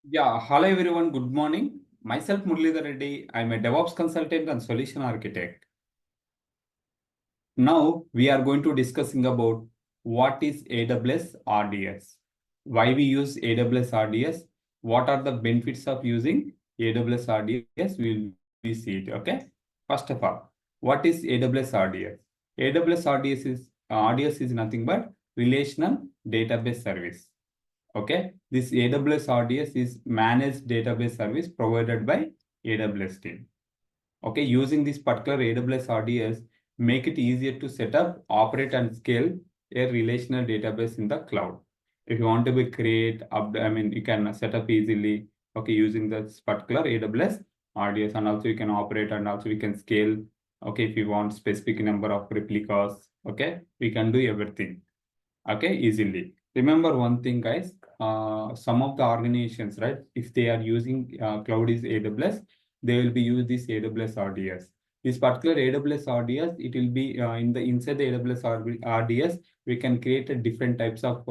Yeah, hello everyone. Good morning. Myself Muralidhar Reddy. I'm a DevOps consultant and solution architect. Now we are going to discussing about what is AWS RDS, why we use AWS RDS, what are the benefits of using AWS RDS. We will see it. Okay. First of all, what is AWS RDS? AWS RDS is nothing but relational database service. Okay, this AWS RDS is managed database service provided by AWS team. Okay, using this particular AWS RDS, make it easier to set up, operate, and scale a relational database in the cloud. If you want to be create, you can set up easily. Okay, using this particular AWS RDS, and also you can operate, and also we can scale. Okay, if you want specific number of replicas, okay, we can do everything. Okay, easily. Remember one thing, guys. Some of the organizations, right, if they are using cloud is AWS, they will be use this AWS RDS. This particular AWS RDS, it will be inside the AWS RDS, we can create a different types of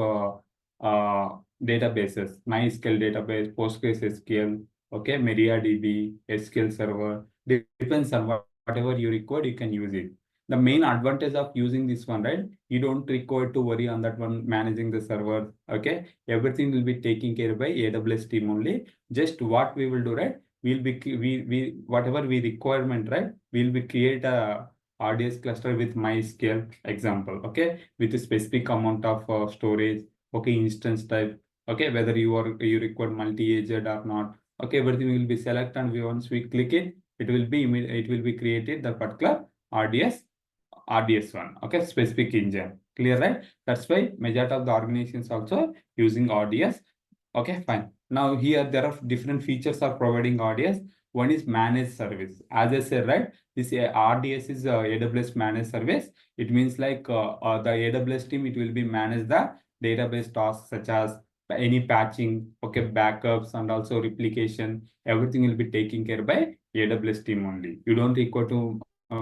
databases, MySQL database, postgres SQL, okay, MariaDB, SQL Server. Depends on whatever you require, you can use it. The main advantage of using this one, right? You don't require to worry on that one managing the server. Okay, everything will be taken care by AWS team only. Just what we will do, right? We'll be we whatever we requirement, right? We'll be create a RDS cluster with MySQL example. Okay, with a specific amount of storage. Okay, instance type. Okay, whether you require multi-agent or not. Okay, everything will be select, and once we click it, it will be created the particular RDS one, okay, specific engine. Clear, right? That's why majority of the organizations also using RDS. Okay, fine. Now here there are different features are providing RDS. One is managed service. As I said, right, this RDS is AWS managed service. It means like the AWS team, it will be manage the database tasks such as any patching, okay, backups, and also replication. Everything will be taken care by AWS team only. You don't require to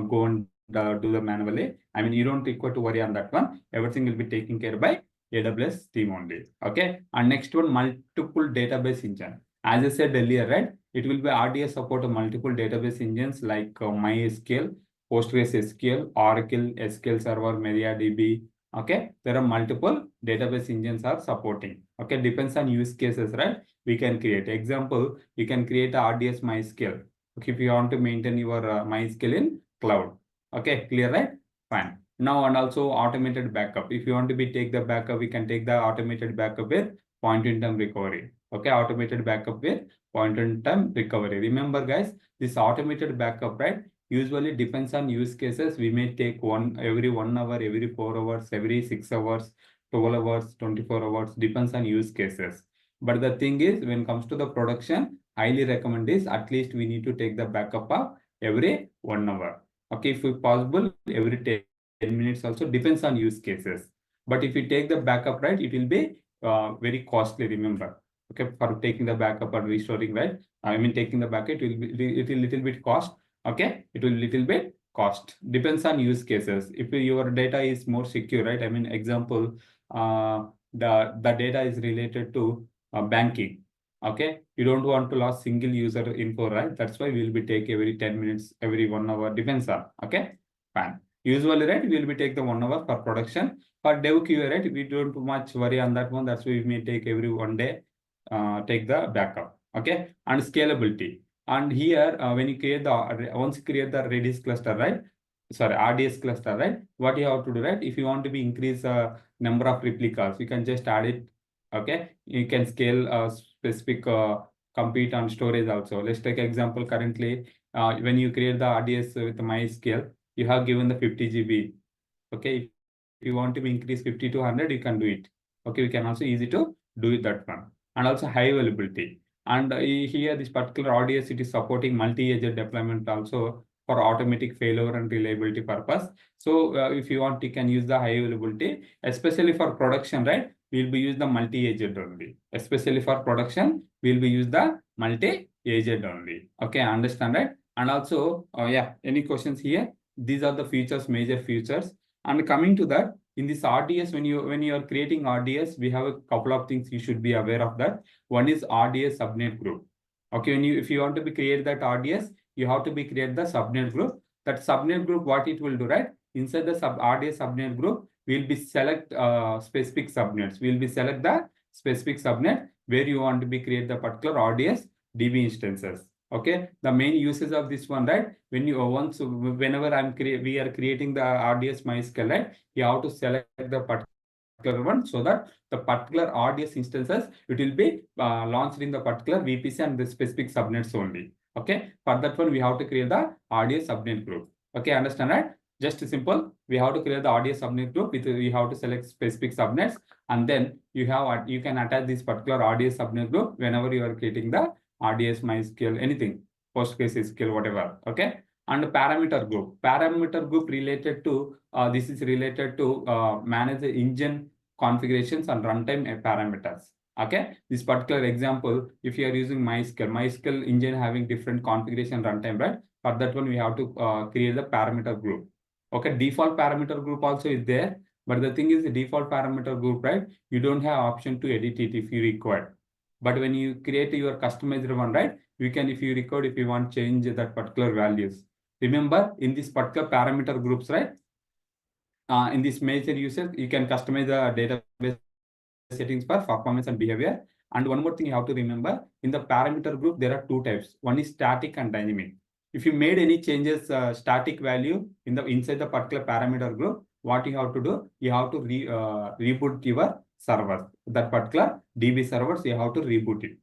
go and do the manually. You don't require to worry on that one. Everything will be taken care by AWS team only. Okay. And next one, multiple database engine. As I said earlier, right? It will be RDS support multiple database engines like MySQL, Postgres SQL, Oracle, SQL Server, MariaDB. Okay. There are multiple database engines are supporting. Okay. Depends on use cases, right? We can create. Example, you can create a RDS MySQL. Okay. If you want to maintain your MySQL in cloud. Okay. Clear, right? Fine. Now, and also automated backup. If you want to be take the backup, we can take the automated backup with point-in-time recovery. Okay, automated backup with point-in-time recovery. Remember, guys, this automated backup, right? Usually depends on use cases. We may take one every 1 hour, every 4 hours, every 6 hours, 12 hours, 24 hours. Depends on use cases. But the thing is, when it comes to the production, highly recommend is at least we need to take the backup of every 1 hour. Okay, if possible, every 10 minutes also depends on use cases. But if you take the backup, right, it will be very costly, remember. Okay, for taking the backup or restoring, right? Taking the backup, it will little bit cost. Okay, it will little bit cost. Depends on use cases. If your data is more secure, right? Example, the data is related to banking. Okay, you don't want to lose single user info, right? That's why we'll be take every 10 minutes, every 1 hour, depends on. Okay, fine. Usually, right, we'll be take the 1 hour for production. For dev QA, right, we don't much worry on that one. That's why we may take every 1 day, take the backup. Okay, and scalability. And here, when you create once you create the Redis cluster, right? Sorry, RDS cluster, right? What you have to do, right? If you want to be increase number of replicas, you can just add it. Okay, you can scale specific compute and storage also. Let's take example. Currently, when you create the RDS with MySQL, you have given the 50 GB. Okay, if you want to increase 50 to 100, you can do it. Okay, we can also easy to do it that one. And also high availability. And here this particular RDS, it is supporting multi-agent deployment also for automatic failover and reliability purpose. So if you want, you can use the high availability, especially for production, right? We'll be use the multi-agent only. Especially for production, we'll be use the multi-agent only. Okay, understand, right? And also, yeah, any questions here? These are the features, major features. And coming to that, in this RDS, when you are creating RDS, we have a couple of things you should be aware of that. One is RDS Subnet Group. Okay, if you want to be create that RDS, you have to be create the subnet group. That subnet group, what it will do, right? Inside the RDS subnet group, we'll be select specific subnets. We'll be select the specific subnet where you want to be create the particular RDS DB instances. Okay, the main uses of this one, right? When you whenever we are creating the RDS MySQL, right? You have to select the particular one so that the particular RDS instances, it will be launched in the particular VPC and the specific subnets only. Okay, for that one we have to create the RDS subnet group. Okay, understand, right? Just simple. We have to create the RDS subnet group. We have to select specific subnets, and then you can attach this particular RDS subnet group whenever you are creating the RDS MySQL, anything, postgres SQL, whatever. Okay, and parameter group. Parameter group related to this is related to manage the engine configurations and runtime parameters. Okay, this particular example, if you are using MySQL engine having different configuration runtime, right? For that one, we have to create the parameter group. Okay, default parameter group also is there, but the thing is the default parameter group, right? You don't have option to edit it if you require. But when you create your customized one, right? You can, if you record, if you want change that particular values. Remember, in this particular parameter groups, right? In this major uses, you can customize the database settings for performance and behavior. And one more thing you have to remember, in the parameter group, there are two types. One is static and dynamic. If you made any changes, static value inside the particular parameter group, what you have to do, you have to reboot your server. That particular DB servers, you have to reboot it.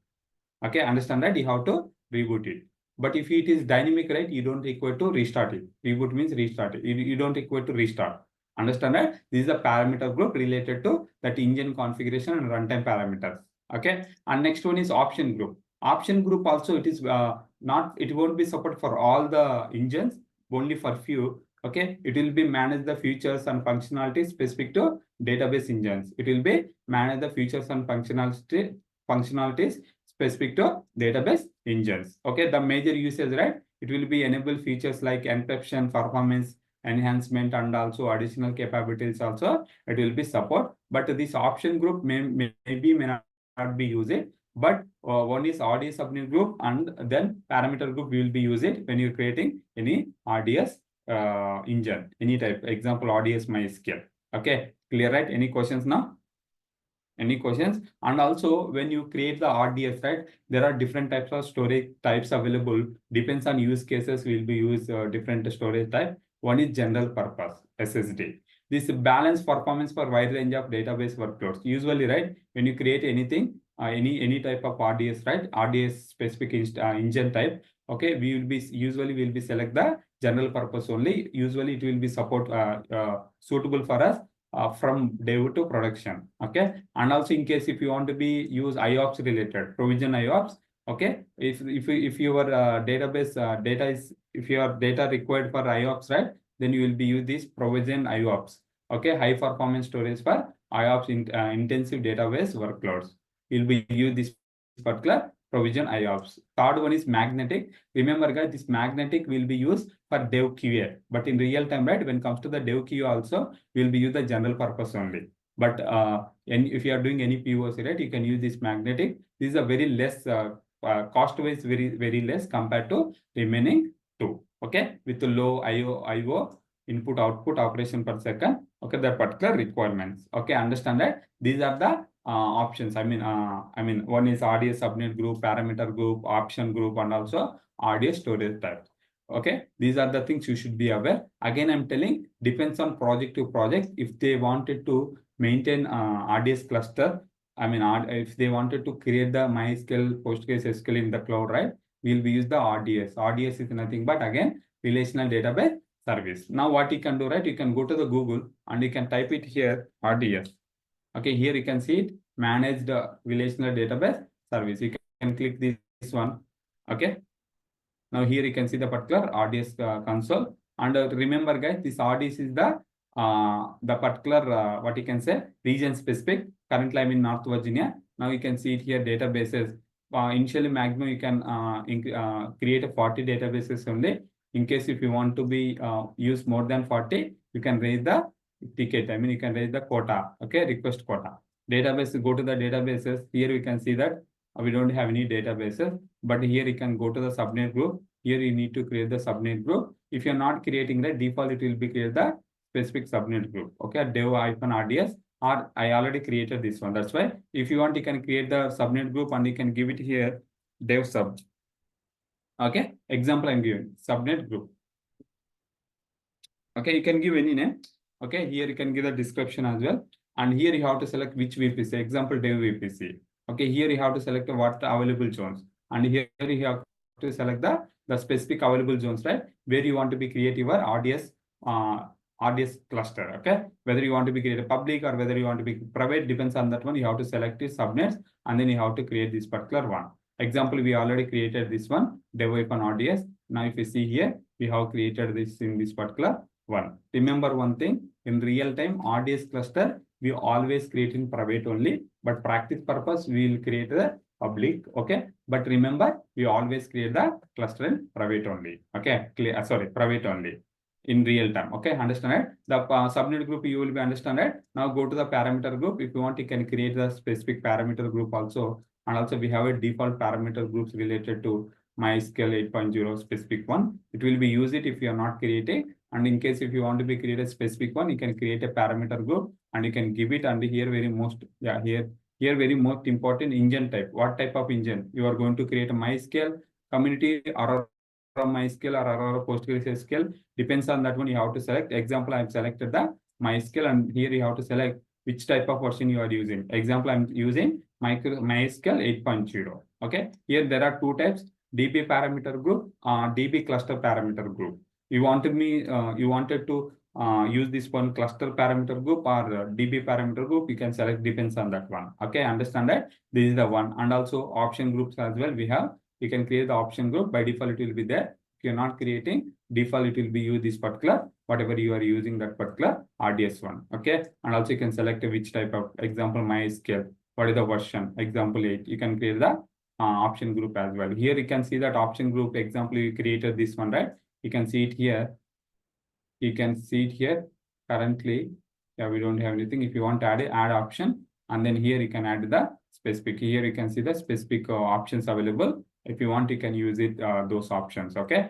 Okay, understand that? You have to reboot it. But if it is dynamic, right, you don't require to restart it. Reboot means restart it. You don't require to restart. Understand that? This is a parameter group related to that engine configuration and runtime parameters. Okay, and next one is option group. Option group also, it is it won't be support for all the engines, only for few. Okay, it will be manage the features and functionalities specific to database engines. It will be manage the features and functionalities specific to database engines. Okay, the major uses, right? It will be enable features like encryption, performance enhancement, and also additional capabilities also it will be support. But this option group may not be used. But one is RDS subnet group, and then parameter group will be used when you're creating any RDS engine, any type. Example, RDS MySQL. Okay, clear, right? Any questions now? Any questions? And also, when you create the RDS, right, there are different types of storage types available. Depends on use cases, will be used different storage type. One is general purpose, SSD. This balance performance for wide range of database workloads. Usually, right, when you create anything, any type of RDS, right, RDS specific engine type, okay, usually we'll be select the general purpose only. Usually, it will be suitable for us from dev to production. Okay, and also in case if you want to be use IOPS related, provision IOPS. Okay, if your database data is, if your data required for IOPS, right, then you will be use this provision IOPS. Okay, high performance storage for IOPS intensive database workloads. You'll be use this particular provision IOPS. Third one is magnetic. Remember, guys, this magnetic will be used for dev QA. But in real time, right, when it comes to the dev QA also, will be use the general purpose only. But if you are doing any POC, right, you can use this magnetic. This is a very less cost-wise, very less compared to remaining two. Okay, with the low IO input output operation per second. Okay, the particular requirements. Okay, understand that? These are the options. I mean, one is RDS subnet group, parameter group, option group, and also RDS storage type. Okay, these are the things you should be aware. Again, I'm telling, depends on project to project. If they wanted to maintain RDS cluster, I mean, if they wanted to create the MySQL, Postgres SQL in the cloud, right, we'll use the RDS. RDS is nothing but, again, relational database service. Now, what you can do, right, you can go to the Google and you can type it here, RDS. Okay, here you can see it, manage the relational database service. You can click this one. Okay. Now here you can see the particular RDS console. And remember, guys, this RDS is the particular what you can say region specific. Currently, I'm in North Virginia. Now you can see it here, databases. Initially, maximum you can create a 40 databases only. In case if you want to be use more than 40, you can raise the ticket. I mean, you can raise the quota. Okay, request quota. Database, go to the databases. Here we can see that we don't have any databases, but here you can go to the subnet group. Here you need to create the subnet group. If you're not creating the default, it will be create the specific subnet group. Okay, dev-rds, or I already created this one. That's why if you want, you can create the subnet group and you can give it here dev sub. Okay, example I'm giving subnet group. Okay, you can give any name. Okay, here you can give the description as well. And here you have to select which VPC, example dev VPC. Okay, here you have to select what available zones. And here you have to select the specific available zones, right? Where you want to be create your RDS cluster. Okay, whether you want to be create a public or whether you want to be private, depends on that one. You have to select it subnets and then you have to create this particular one. Example, we already created this one, dev RDS. Now, if you see here, we have created this in this particular one. Remember one thing, in real time RDS cluster, we always create in private only, but practice purpose, we will create the public. Okay, but remember, we always create the cluster in private only. Okay, clear? Sorry, private only in real time. Okay, understand it? The subnet group you will be understand it. Now go to the parameter group. If you want, you can create the specific parameter group also. And also we have a default parameter groups related to MySQL 8.0 specific one. It will be use it if you are not creating. And in case if you want to be create a specific one, you can create a parameter group and you can give it. And here very most, here very most important engine type. What type of engine? You are going to create a MySQL community or MySQL or aurora postgres. Depends on that one. You have to select. Example, I've selected the MySQL and here you have to select which type of version you are using. Example, I'm using MySQL 8.0. Okay. Here there are two types: DB parameter group, DB cluster parameter group. You wanted to use this one cluster parameter group or DB parameter group. You can select, depends on that one. Okay, understand that? This is the one. And also option groups as well. We have. You can create the option group. By default, it will be there. If you're not creating, default it will be use this particular, whatever you are using that particular RDS one. Okay, and also you can select which type of, example, MySQL. What is the version? Example 8. You can create the option group as well. Here you can see that option group. Example, you created this one, right? You can see it here. You can see it here. Currently, yeah, we don't have anything. If you want to add option, and then here you can add the specific. Here you can see the specific options available. If you want, you can use it those options. Okay,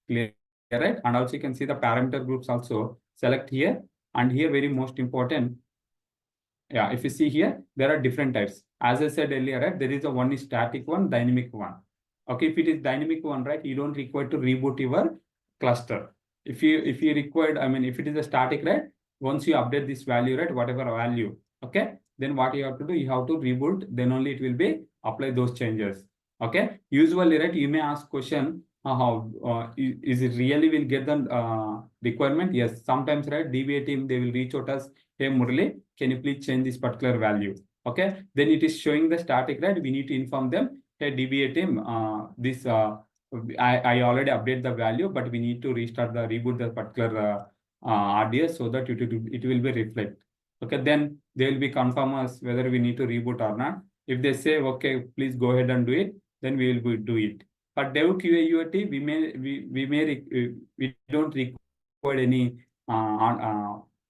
clear, right? And also you can see the parameter groups also. Select here, and here very most important. Yeah, if you see here, there are different types. As I said earlier, right? There is a one is static one, dynamic one. Okay, if it is dynamic one, right? You don't require to reboot your cluster. If you required, I mean, if it is a static, right? Once you update this value, right? Whatever value, okay, then what you have to do, you have to reboot. Then only it will be apply those changes. Okay. Usually, right? You may ask question, is it really will get the requirement? Yes. Sometimes, right? DBA team they will reach out us. Hey Murali, can you please change this particular value? Okay. Then it is showing the static, right? We need to inform them. Hey DBA team, I already update the value, but we need to reboot the particular RDS so that it will be reflect. Okay, then they will be confirm us whether we need to reboot or not. If they say okay, please go ahead and do it, then we will do it. But dev QA UAT, we don't require any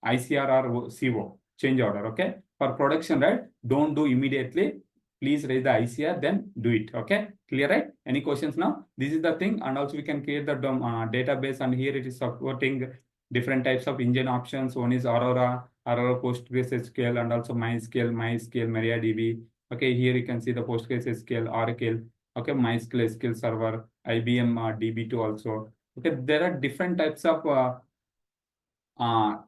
ICR or CO change order. Okay, for production, right? Don't do immediately. Please raise the ICR, then do it. Okay, clear, right? Any questions now? This is the thing, and also we can create the database, and here it is supporting different types of engine options. One is Aurora Postgres SQL, and also MySQL, MariaDB. Okay, here you can see the Postgres SQL, Oracle. Okay, MySQL SQL Server, IBM DB2 also. Okay, there are different types of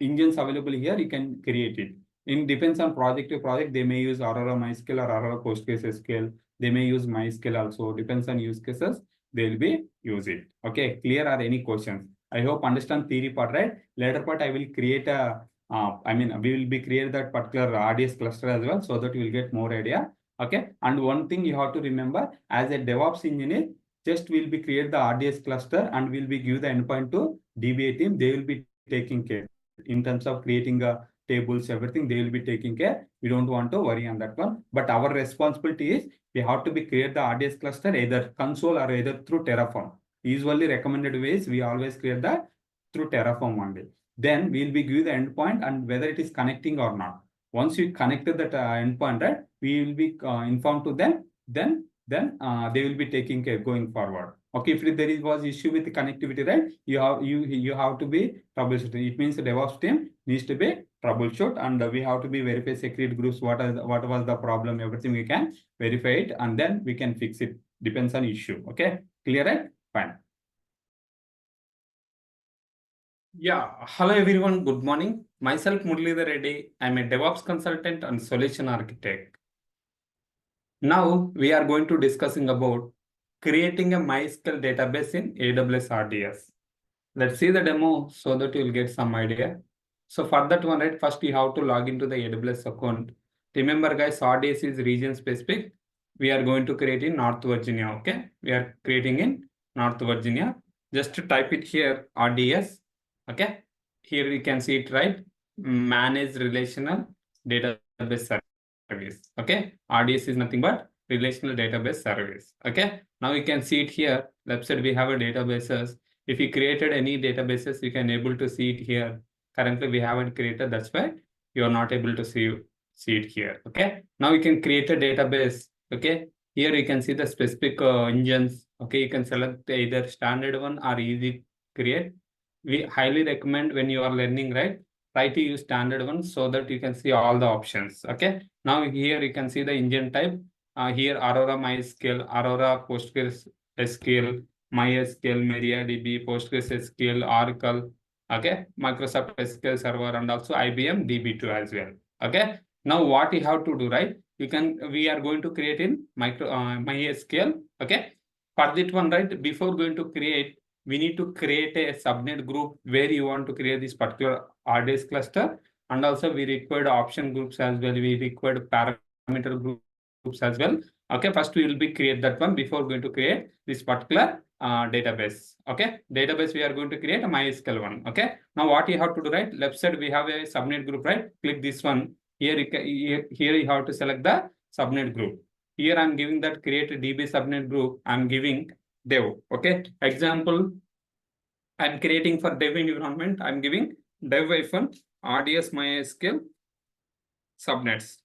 engines available here. You can create it. It depends on project to project. They may use Aurora MySQL or Aurora Postgres SQL. They may use MySQL also. Depends on use cases. They will be use it. Okay, clear? Or any questions? I hope understand theory part, right? Later part I will create a. We will be create that particular RDS cluster as well, so that you will get more idea. Okay, and one thing you have to remember, as a DevOps engineer, just will be create the RDS cluster and will be give the endpoint to DBA team. They will be taking care in terms of creating tables, everything they will be taking care. We don't want to worry on that one. But our responsibility is we have to be create the RDS cluster either console or either through Terraform. Usually recommended ways we always create that through Terraform only. then we'll be give the endpoint and whether it is connecting or not. Once you connected that endpoint, right, we will be informed to them, then they will be taking care going forward. Okay, if there was issue with the connectivity, right, you have to be troubleshooting. It means the DevOps team needs to be troubleshoot, and we have to be verify security groups, what was the problem, everything we can verify it, and then we can fix it. Depends on issue. Okay, clear, right? Fine. Yeah, hello everyone, good morning. Myself Muralidhar Reddy. I'm a DevOps consultant and solution architect. Now we are going to discussing about creating a MySQL database in AWS RDS. Let's see the demo so that you'll get some idea. So for that one, right, first you have to log into the AWS account. Remember guys, RDS is region specific. We are going to create in North Virginia, okay? We are creating in North Virginia. Just to type it here, RDS, okay? Here you can see it, right? Manage relational database service, okay? RDS is nothing but relational database service, okay? Now you can see it here. Left side, we have a databases. If you created any databases, you can able to see it here. Currently, we haven't created. That's why you are not able to see it here. Okay. Now you can create a database. Okay. Here you can see the specific engines. Okay. You can select either standard one or easy create. We highly recommend when you are learning, right, try to use standard one so that you can see all the options. Okay. Now here you can see the engine type. Here Aurora MySQL, Aurora postgres SQL, MySQL, MariaDB, postgres SQL, Oracle, okay, Microsoft SQL Server, and also IBM DB2 as well. Okay. Now what you have to do, right? We are going to create in MySQL. Okay. For that one, right, before going to create, we need to create a subnet group where you want to create this particular RDS cluster, and also we required option groups as well. We required parameter groups as well. Okay, first we will be create that one before going to create this particular database. Okay, database we are going to create a MySQL one. Okay, now what you have to do, right? Left side we have a subnet group, right? Click this one. Here you have to select the subnet group. Here I'm giving that create a DB subnet group. I'm giving dev. Okay, example, I'm creating for dev environment. I'm giving dev-RDS MySQL subnets.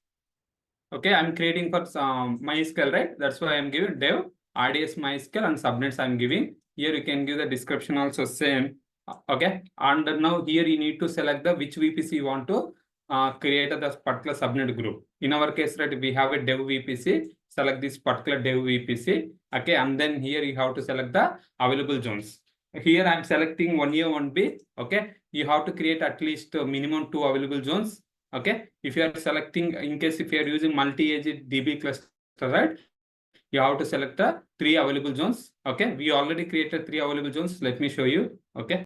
Okay, I'm creating for MySQL, right? That's why I'm giving dev RDS MySQL and subnets I'm giving. Here you can give the description also same. Okay, and now here you need to select the which VPC you want to create this particular subnet group. In our case, right, we have a dev VPC. Select this particular dev VPC. Okay, and then here you have to select the available zones. Here I'm selecting 1A, 1B. Okay, you have to create at least minimum 2 available zones. Okay, if you are selecting, in case if you are using multi-agent DB cluster, right, you have to select the 3 available zones. Okay, we already created 3 available zones. Let me show you. Okay.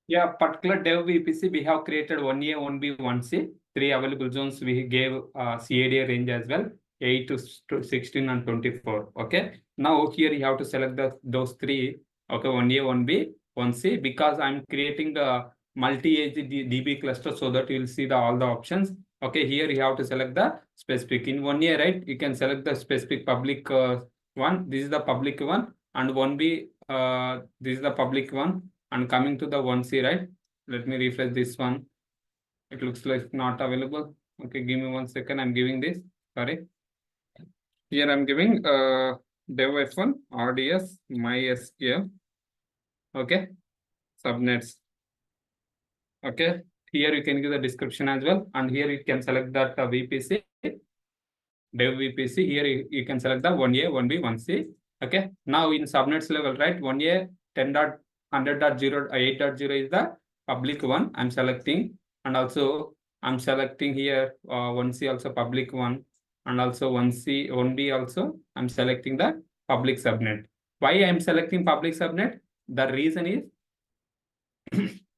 Yeah, particular dev VPC, we have created 1A, 1B, 1C, 3 available zones. We gave CAD range as well, 8 to 16 and 24. Okay, now here you have to select those 3. Okay, 1A, 1B, 1C, because I'm creating the multi-agent DB cluster so that you will see all the options. Okay, here you have to select the specific. In 1A, right, you can select the specific public one. This is the public one, and 1B, this is the public one. And coming to the 1C, right? Let me refresh this one. It looks like not available. Okay, give me 1 second. I'm giving this. Sorry. Here I'm giving dev-F1 RDS MySQL. Okay, subnets. Okay, here you can give the description as well, and here you can select that VPC, dev VPC. Here you can select the 1A, 1B, 1C. Okay, now in subnets level, right? 1A 10.100.0.8.0 is the public one. I'm selecting, and also I'm selecting here 1C also public one, and also 1C, 1B also I'm selecting the public subnet. Why I'm selecting public subnet? The reason is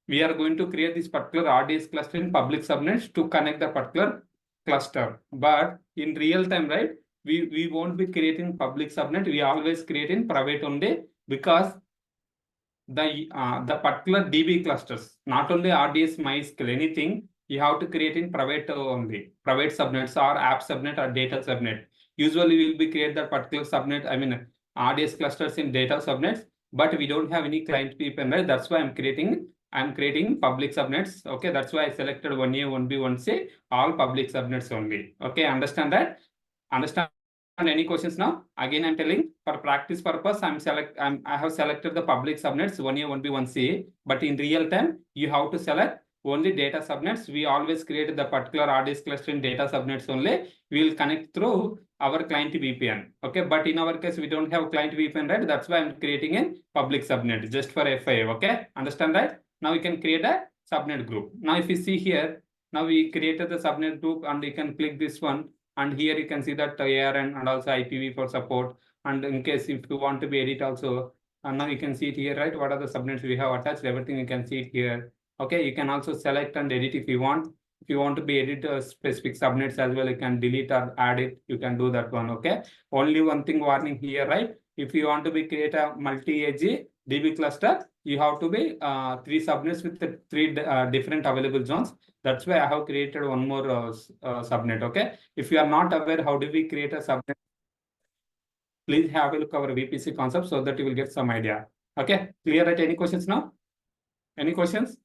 we are going to create this particular RDS cluster in public subnets to connect the particular cluster. But in real time, right, we won't be creating public subnet. We always create in private only, because the particular DB clusters, not only RDS MySQL, anything you have to create in private only, private subnets or app subnet or data subnet. Usually we will be create that particular subnet, I mean RDS clusters in data subnets, but we don't have any client VPN, right? That's why I'm creating I'm creating public subnets. Okay, that's why I selected 1A, 1B, 1C, all public subnets only. Okay, understand that? Understand any questions now? Again, I'm telling for practice purpose, I have selected the public subnets 1A, 1B, 1C, but in real time, you have to select only data subnets. We always create the particular RDS cluster in data subnets only. We will connect through our client VPN. Okay, but in our case, we don't have client VPN, right? That's why I'm creating a public subnet just for FIA. Okay, understand that? Now we can create a subnet group. Now, if you see here, now we created the subnet group and you can click this one. And here you can see that ARN and also IPv for support. And in case if you want to be edit also, and now you can see it here, right? What are the subnets we have attached? Everything you can see it here. Okay, you can also select and edit if you want. If you want to be edit specific subnets as well, you can delete or add it. You can do that one. Okay. Only one thing warning here, right? If you want to be create a multi-AG DB cluster, you have to be 3 subnets with the 3 different available zones. That's why I have created one more subnet. Okay. If you are not aware how do we create a subnet, please have a look our VPC concept so that you will get some idea. Okay. Clear at any questions now? Any questions?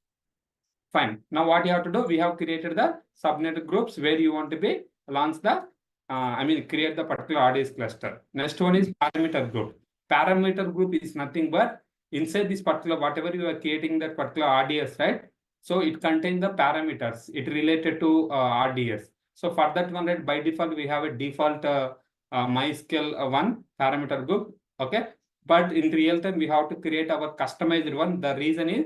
Fine. Now what you have to do, we have created the subnet groups where you want to be launch the, create the particular RDS cluster. Next one is parameter group. Parameter group is nothing but inside this particular, whatever you are creating that particular RDS, right? So it contains the parameters. It related to RDS. So for that one, right, by default, we have a default MySQL one parameter group. Okay. But in real time, we have to create our customized one. The reason is,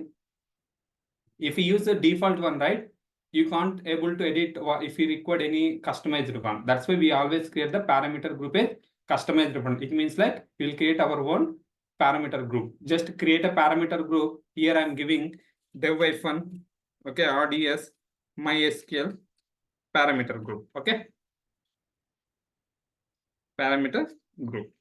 if you use the default one, right, you can't able to edit if you require any customized one. That's why we always create the parameter group as customized one. It means like we'll create our own parameter group. Just create a parameter group. Here I'm giving dev-1, okay, RDS MySQL parameter group. Okay. Parameter group.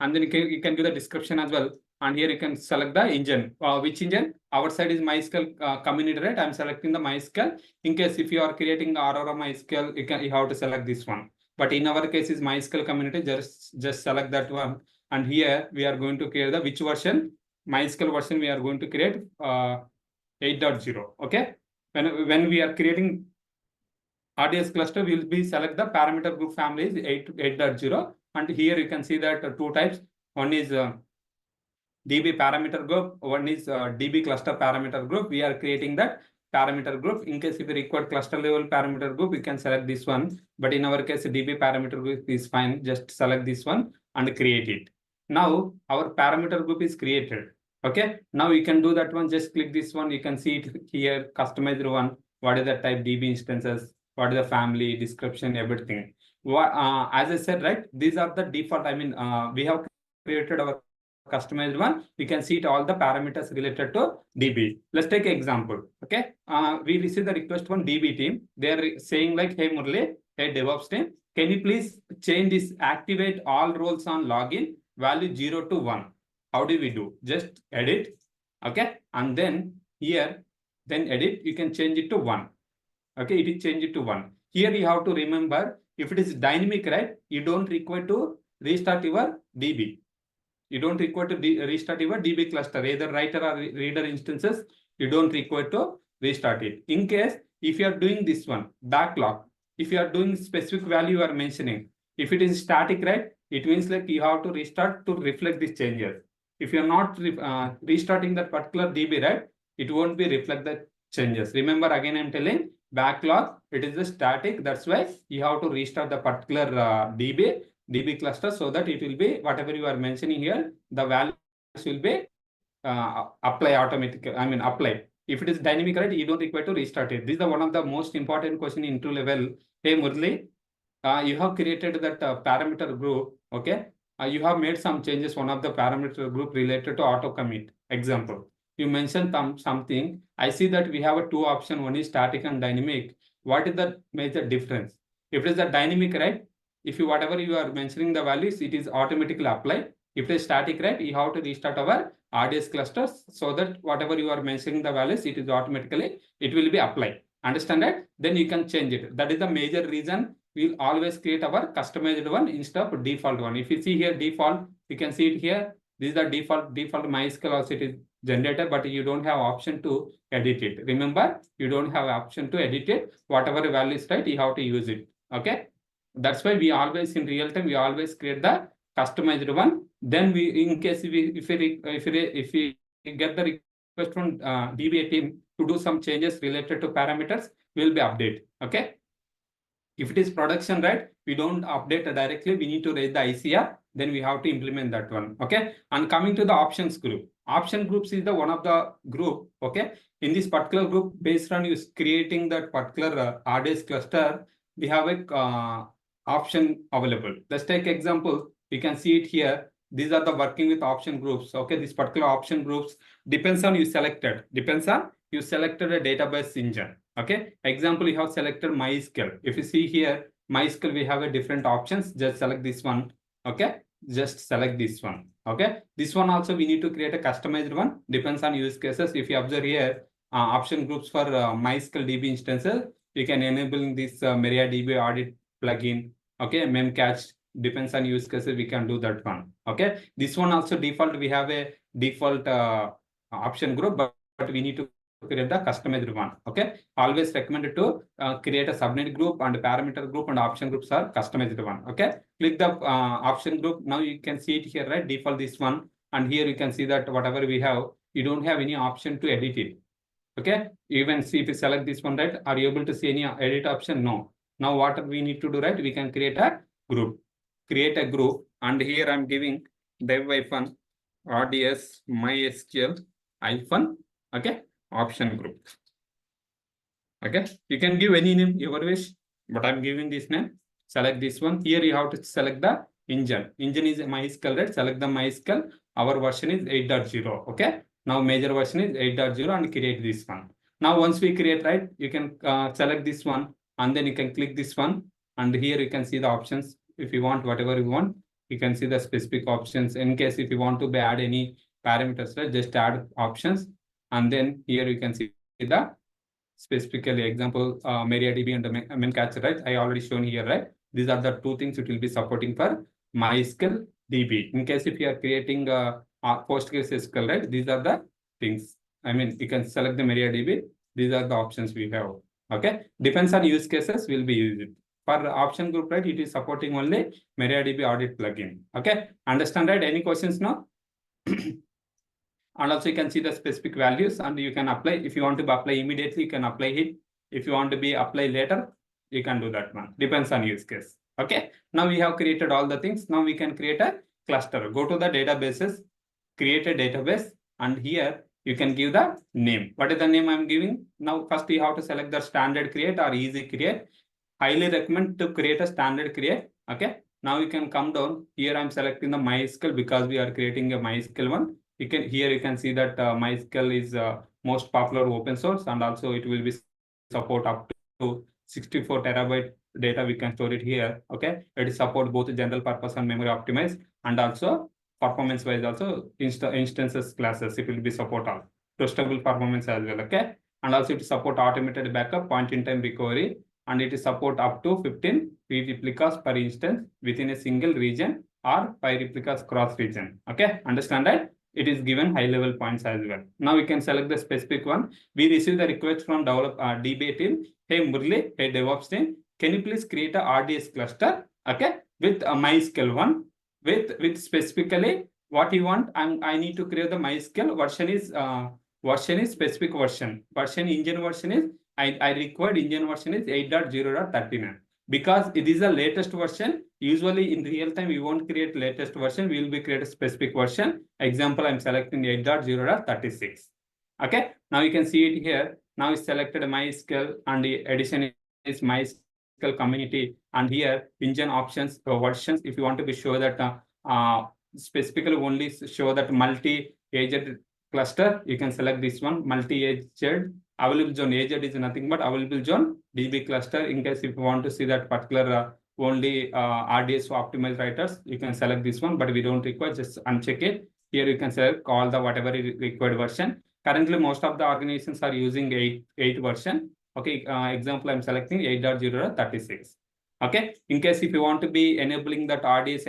And then you can do the description as well. And here you can select the engine. Which engine? Our side is MySQL community, right? I'm selecting the MySQL. In case if you are creating the Aurora MySQL, you have to select this one. But in our case is MySQL community, just select that one. And here we are going to create the which version? MySQL version we are going to create 8.0. Okay. When we are creating RDS cluster, we will be select the parameter group family is 8.0. And here you can see that 2 types. One is DB parameter group. One is DB cluster parameter group. We are creating that parameter group. In case if you require cluster level parameter group, you can select this one. But in our case, DB parameter group is fine. Just select this one and create it. Now our parameter group is created. Okay. Now you can do that one. Just click this one. You can see it here. Customized one. What is the type DB instances? What is the family, description, everything. As I said, right, these are the default. We have created our customized one. We can see it all the parameters related to DB. Let's take an example. Okay. We received the request from DB team. They're saying like, hey Murli, hey DevOps team, can you please change this activate all roles on login value 0 to 1? How do we do? Just edit. Okay. And then here, then edit, you can change it to 1. Okay, it is change it to 1. Here you have to remember, if it is dynamic, right, you don't require to restart your DB. You don't require to restart your DB cluster, either writer or reader instances. You don't require to restart it. In case, if you are doing this one, backlog, if you are doing specific value you are mentioning, if it is static, right, it means like you have to restart to reflect these changes. If you are not restarting that particular DB, right, it won't be reflect the changes. Remember, again, I'm telling, backlog, it is the static. That's why you have to restart the particular DB cluster so that it will be whatever you are mentioning here, the values will be apply automatically. Apply. If it is dynamic, right, you don't require to restart it. This is one of the most important question into level. Hey Murli, you have created that parameter group. Okay. You have made some changes. One of the parameter group related to auto commit. Example. You mentioned something. I see that we have 2 options. One is static and dynamic. What is the major difference? If it is a dynamic, right? If you whatever you are mentioning the values, it is automatically applied. If it is static, right, you have to restart our RDS clusters so that whatever you are mentioning the values, it is automatically, it will be applied. Understand that? Then you can change it. That is the major reason we'll always create our customized one instead of default one. If you see here default, you can see it here. This is the default MySQL also it is generated, but you don't have option to edit it. Remember, you don't have option to edit it. Whatever value is right, you have to use it. Okay. That's why we always in real time, we always create the customized one. Then we, in case if we get the request from DBA team to do some changes related to parameters, we'll be update. Okay. If it is production, right, we don't update directly. We need to raise the ICR. Then we have to implement that one. Okay. And coming to the options group. Option groups is the one of the group. Okay. In this particular group, based on you creating that particular RDS cluster, we have a option available. Let's take example. You can see it here. These are the working with option groups. Okay. This particular option groups depends on you selected. Depends on you selected a database engine. Okay. Example, you have selected MySQL. If you see here, MySQL, we have a different options. Just select this one. Okay. Just select this one. Okay. This one also we need to create a customized one. Depends on use cases. If you observe here, option groups for MySQL DB instances, you can enable this MariaDB audit plugin. Okay. Memcache. Depends on use cases. We can do that one. Okay. This one also default. We have a default option group, but we need to create the customized one. Okay. Always recommended to create a subnet group, and parameter group and option groups are customized one. Okay. Click the option group. Now you can see it here, right? Default this one. And here you can see that whatever we have, you don't have any option to edit it. Okay. Even see if you select this one, right? Are you able to see any edit option? No. Now what we need to do, right? We can create a group. Create a group. And here I'm giving dev-RDS MySQL hyphen. Okay. Option group. Okay. You can give any name, your wish, but I'm giving this name. Select this one. Here you have to select the engine. Engine is MySQL, right? Select the MySQL. Our version is 8.0. Okay. Now major version is 8.0 and create this one. Now once we create, right, you can select this one and then you can click this one. And here you can see the options. If you want whatever you want, you can see the specific options. In case if you want to add any parameters, right, just add options. And then here you can see the specifically example MariaDB and the Memcache, right? I already shown here, right? These are the two things it will be supporting for MySQL DB. In case if you are creating postgres SQL, right? These are the things. I mean, you can select the MariaDB. These are the options we have. Okay. Depends on use cases, we'll be using. For option group, right? It is supporting only MariaDB audit plugin. Okay. Understand, right? Any questions now? And also you can see the specific values and you can apply. If you want to apply immediately, you can apply it. If you want to be apply later, you can do that one. Depends on use case. Okay. Now we have created all the things. Now we can create a cluster. Go to the databases, create a database, and here you can give the name. What is the name I'm giving? Now first you have to select the standard create or easy create. Highly recommend to create a standard create. Okay. Now you can come down. Here I'm selecting the MySQL because we are creating a MySQL one. You can here you can see that MySQL is most popular open source, and also it will be support up to 64 terabyte data. We can store it here. Okay, it is support both general purpose and memory optimized, and also performance wise also instances classes. It will be support all trustable performance as well. Okay, and also it support automated backup, point in time recovery, and it is support up to 15 replicas per instance within a single region or 5 replicas cross region. Okay, understand that? It is given high level points as well. Now we can select the specific one. We receive the request from DBA team. Hey Murli, hey DevOps team, can you please create a RDS cluster? Okay, with a MySQL one with specifically what you want. I need to create the MySQL version is specific version. Engine version is I required engine version is 8.0.39. Because it is the latest version. Usually in real time, we won't create latest version. We will be create a specific version. Example, I'm selecting 8.0.36. Okay. Now you can see it here. Now it's selected MySQL and the addition is MySQL community. And here engine options versions. If you want to be sure that specifically only show that multi-agent cluster, you can select this one, multi-agent. Available zone agent is nothing but available zone DB cluster. In case if you want to see that particular only RDS optimized writers, you can select this one, but we don't require, just uncheck it. Here you can select all the whatever required version. Currently, most of the organizations are using 8 version. Okay, example, I'm selecting 8.0.36. Okay, in case if you want to be enabling that RDS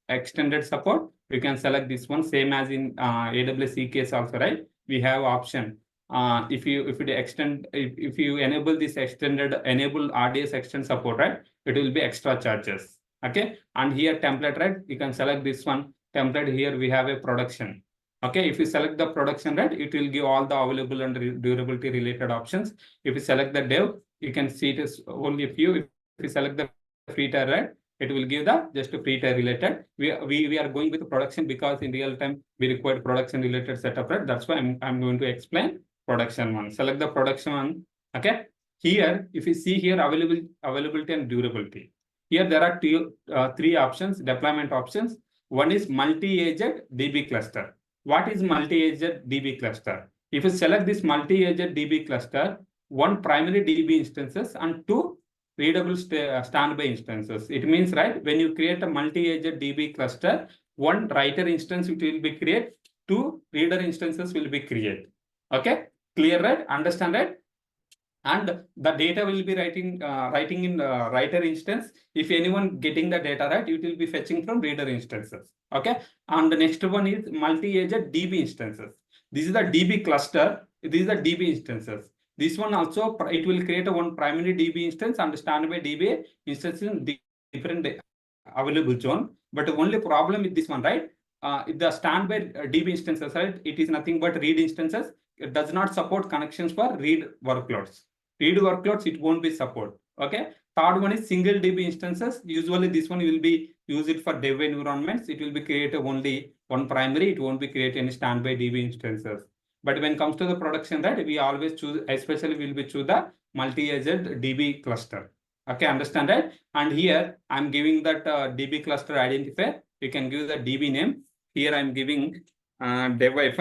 extended support, You can select this one, same as in AWS EKS also, right? We have option. If you enable this enable RDS extend support, right? It will be extra charges. Okay. And here template, right? You can select this one template. Here we have a production. Okay. If you select the production, right, it will give all the available and durability related options. If you select the dev, you can see it is only a few. If you select the free tier, right, it will give the just a free tier related. We are going with production because in real time we require production related setup, right? That's why I'm going to explain production one. Select the production one. Okay. Here, if you see here availability and durability. Here there are three options, deployment options. One is multi-agent DB cluster. What is multi-agent DB cluster? If you select this multi-agent DB cluster, one primary DB instances and two readable standby instances. It means, right, when you create a multi-agent DB cluster, one writer instance it will be created, two reader instances will be created. Okay, clear, right? Understand, right? And the data will be writing in writer instance. If anyone getting the data, right, it will be fetching from reader instances. Okay, and the next one is multi-agent DB instances. This is the DB cluster. This is the DB instances. This one also, it will create a one primary DB instance and standby DB instance in different available zone. But the only problem with this one, right? The standby DB instances, right? It is nothing but read instances. It does not support connections for read workloads. Read workloads, it won't be support. Okay. Third one is single DB instances. Usually this one will be use it for dev environments. It will be created only one primary. It won't be create any standby DB instances. But when it comes to the production, right, we always choose, especially we'll be choose the multi-agent DB cluster. Okay, understand, right? And here I'm giving that DB cluster identifier. You can give the DB name. Here I'm giving dev-RDS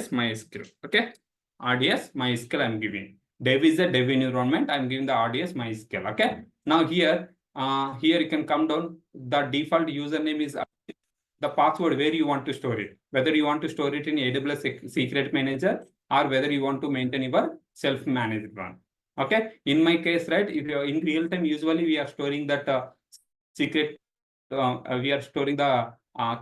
MySQL. Okay, RDS MySQL I'm giving. Dev is a dev environment. I'm giving the RDS MySQL. Okay. Now here you can come down. The default username is the password where you want to store it. Whether you want to store it in AWS Secret Manager or whether you want to maintain your self-managed one. Okay. In my case, right, if you're in real time, usually we are storing that secret. We are storing the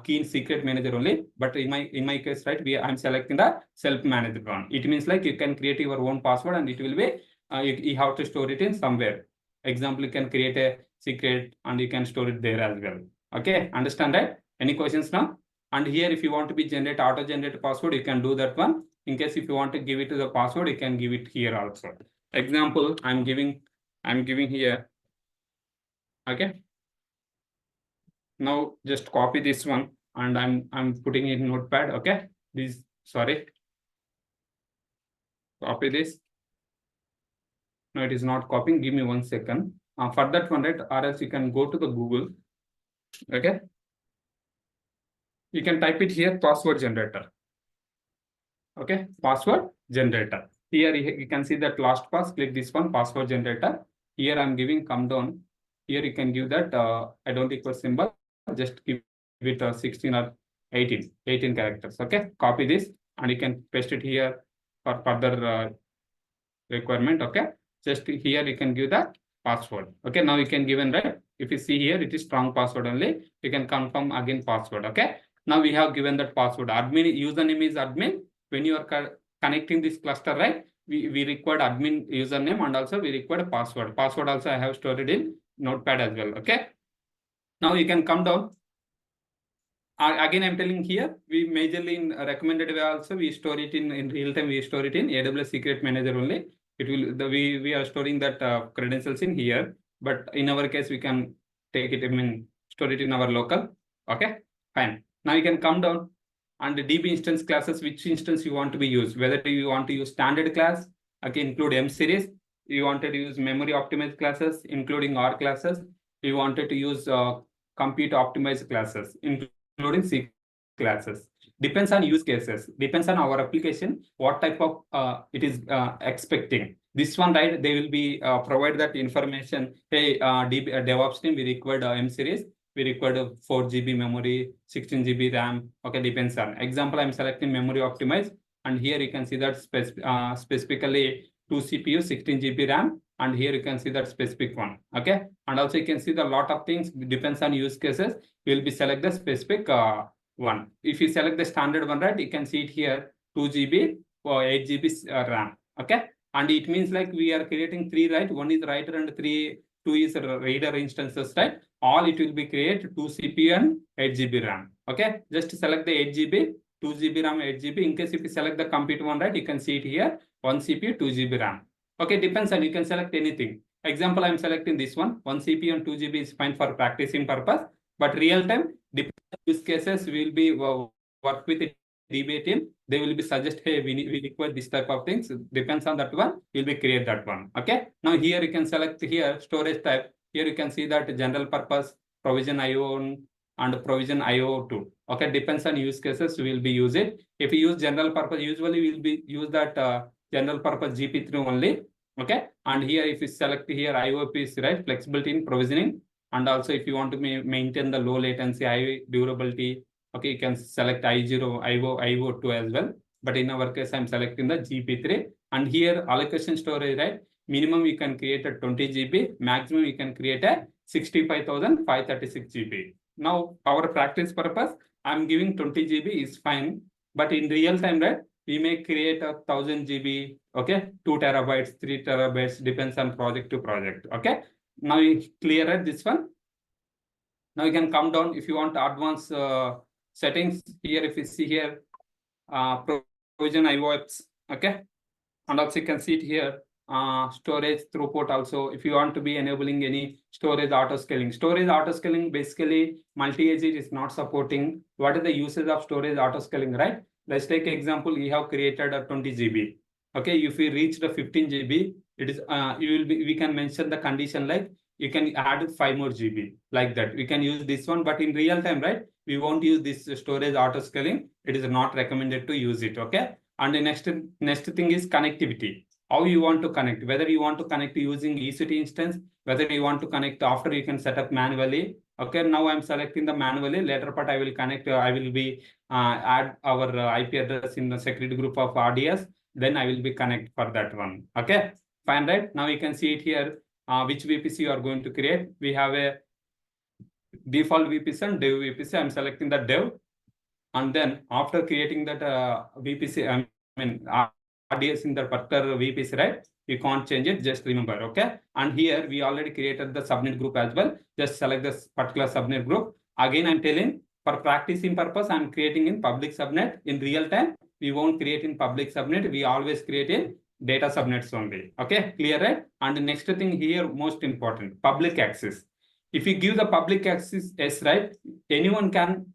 key in Secret Manager only. But in my case, right, I'm selecting the self-managed one. It means like you can create your own password and it will be you have to store it in somewhere. Example, you can create a secret and you can store it there as well. Okay, understand that? Any questions now? And here, if you want to be generate auto-generate password, you can do that one. In case if you want to give it to the password, you can give it here also. Example, I'm giving here. Okay. Now just copy this one and I'm putting it in Notepad. Okay. Copy this. No, it is not copying. Give me 1 second. For that one, right, or else you can go to the Google. Okay. You can type it here, password generator. Okay, password generator. Here you can see that last pass, click this one, password generator. Here I'm giving come down. Here you can give that I don't equal symbol, just give it 16 or 18 characters. Okay, copy this and you can paste it here for further requirement. Okay, just here you can give that password. Okay, now you can give in, right? If you see here, it is strong password only. You can confirm again password. Okay, now we have given that password. Admin username is admin. When you are connecting this cluster, right, we required admin username and also we required password. Password also I have stored it in Notepad as well. Okay, now you can come down. Again, I'm telling here, we majorly in recommended way also we store it in real time. We store it in AWS Secret Manager only. It will we are storing that credentials in here, but in our case we can take it. I mean, store it in our local. Okay, fine. Now you can come down and the DB instance classes, which instance you want to be used. Whether you want to use standard class, okay, include M series. You wanted to use memory optimized classes, including R classes. You wanted to use compute optimized classes, including C classes. Depends on use cases, depends on our application, what type of it is expecting. This one, right, they will be provide that information. Hey, DevOps team, we required M series, we required 4 GB memory, 16 GB RAM. Okay, depends on. Example, I'm selecting memory optimized, and here you can see that specifically 2 CPU, 16 GB RAM, and here you can see that specific one. Okay, and also you can see the lot of things depends on use cases. You will be select the specific one. If you select the standard one, right, you can see it here 2 GB or 8 GB RAM. Okay, and it means like we are creating 3, right? 1 is writer and 2 is reader instances, right? All it will be create 2 CPU and 8 GB RAM. Okay, just select the 8 GB, 2 GB RAM, 8 GB. In case if you select the compute one, right, you can see it here 1 CPU, 2 GB RAM. Okay, depends on, you can select anything. Example, I'm selecting this one. 1 CPU and 2 GB is fine for practicing purpose, but real time use cases will be work with the DBA team. They will be suggest, hey, we require this type of things. Depends on that one, you'll be create that one. Okay. Now here you can select here storage type. Here you can see that general purpose, provision IO and provision IO2. Okay, depends on use cases, we will be use it. If you use general purpose, usually we will be use that general purpose GP3 only. Okay, and here if you select here IOPs, right, flexibility in provisioning, and also if you want to maintain the low latency, high durability, okay, you can select I0, IO2 as well. But in our case, I'm selecting the GP3. And here allocation storage, right? Minimum you can create a 20 GB, maximum you can create a 65,536 GB. Now, our practice purpose, I'm giving 20 GB is fine. But in real time, right, we may create 1,000 GB, okay, 2 terabytes, 3 terabytes, depends on project to project. Okay. Now you clear this one. Now you can come down if you want advanced settings. Here, if you see here, provision IOPs, okay, and also you can see it here, storage throughput also. If you want to be enabling any storage auto scaling, basically multi-agent is not supporting. What is the usage of storage auto scaling, right? Let's take an example. You have created a 20 GB. Okay, if we reach the 15 GB, it is we can mention the condition like you can add 5 more GB like that. We can use this one, but in real time, right, we won't use this storage auto scaling. It is not recommended to use it. Okay, and the next thing is connectivity. How you want to connect, whether you want to connect using EC2 instance, whether you want to connect after, you can set up manually. Okay, now I'm selecting the manually. Later part I will connect, I will be add our IP address in the security group of RDS. Then I will be connect for that one. Okay, fine, right? Now you can see it here, which VPC you are going to create. We have a default VPC and dev VPC. I'm selecting the dev. And then after creating that VPC, I mean, RDS in the particular VPC, right? You can't change it, just remember, okay? And here we already created the subnet group as well. Just select this particular subnet group. Again, I'm telling for practicing purpose, I'm creating in public subnet. In real time, we won't create in public subnet. We always create in data subnets only. Okay, clear, right? And the next thing here, most important, public access. If you give the public access, yes, right? Anyone can,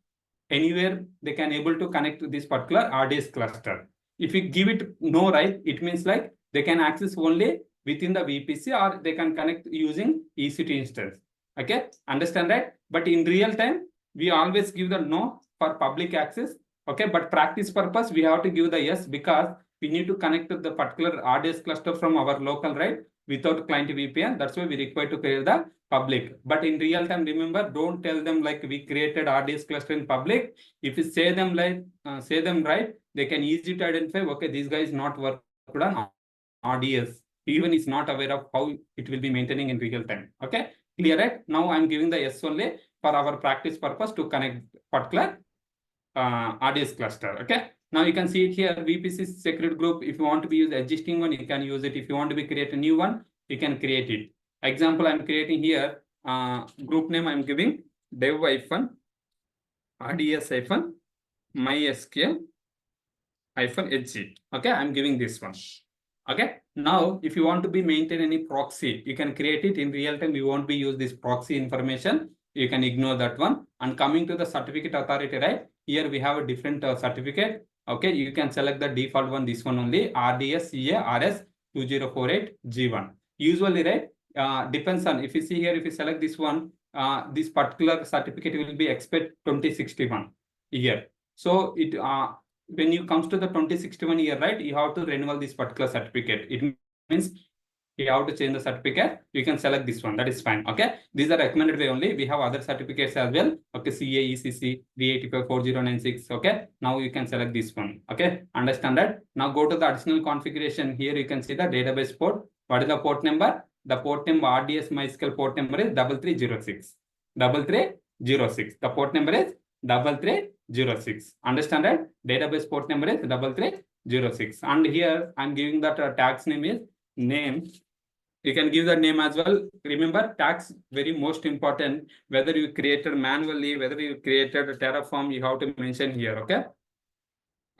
anywhere they can able to connect to this particular RDS cluster. If you give it no, right, it means like they can access only within the VPC or they can connect using EC2 instance. Okay, understand that? But in real time, we always give the no for public access. Okay, but practice purpose, we have to give the yes because we need to connect to the particular RDS cluster from our local, right, without client VPN. That's why we require to create the public. But in real time, remember, don't tell them like we created RDS cluster in public. If you say them like, say them right, they can easily to identify, okay, this guy is not worked on RDS. Even is not aware of how it will be maintaining in real time. Okay, clear, right? Now I'm giving the yes only for our practice purpose to connect particular RDS cluster. Okay. Now you can see it here, VPC security group. If you want to be use existing one, you can use it. If you want to be create a new one, you can create it. Example, I'm creating here, group name I'm giving dev RDS MySQL HG. Okay, I'm giving this one. Okay. Now, if you want to be maintain any proxy, you can create it in real time. We won't be use this proxy information. You can ignore that one. And coming to the certificate authority, right? Here we have a different certificate. Okay, you can select the default one, this one only, RDS CA-RS 2048 G1. Usually, right, depends on, if you see here, if you select this one, this particular certificate will be expect 2061 year. So it when you comes to the 2061 year, right, you have to renew this particular certificate. It means you have to change the certificate. You can select this one. That is fine. Okay. These are recommended way only. We have other certificates as well. Okay. CA, ECC, D85 4096. Okay. Now you can select this one. Okay. Understand that? Now go to the additional configuration. Here you can see the database port. What is the port number? The port number RDS MySQL port number is 3306. 3306. The port number is 3306. Understand that? Database port number is 3306. And here I'm giving that tags name is name. You can give the name as well. Remember, tags very most important. Whether you created manually, whether you created a Terraform, you have to mention here. Okay.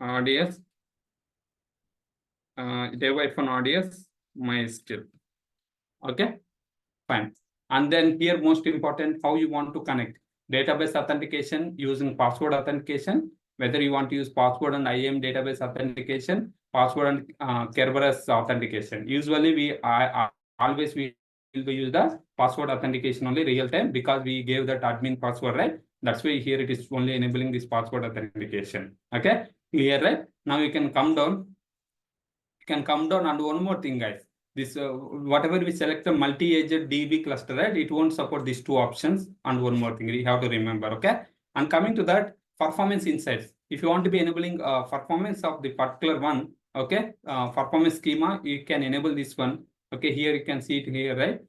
RDS. Dev from RDS MySQL. Okay. Fine. And then here, most important, how you want to connect. Database authentication using password authentication. Whether you want to use password and IAM database authentication, password and Kerberos authentication. Usually, we always will use the password authentication only real time because we gave that admin password, right? That's why here it is only enabling this password authentication. Okay, clear, right? Now you can come down. You can come down, and one more thing, guys. This whatever we select the multi-agent DB cluster, right? It won't support these two options. And one more thing, you have to remember. Okay, and coming to that, performance insights. If you want to be enabling performance of the particular one, okay, performance schema, you can enable this one. Okay, here you can see it here, right?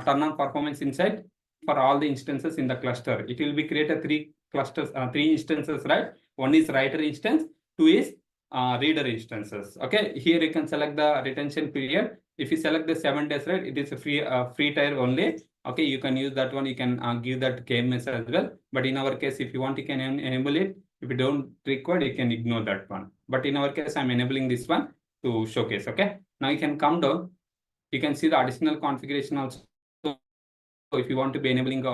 Turn on performance insight for all the instances in the cluster. It will be created three clusters, three instances, right? One is writer instance, two is reader instances. Okay, here you can select the retention period. If you select the 7 days, right, it is a free tier only. Okay, you can use that one. You can give that KMS as well. But in our case, if you want, you can enable it. If you don't require, you can ignore that one. But in our case, I'm enabling this one to showcase. Okay, now you can come down. You can see the additional configuration also. So if you want to be enabling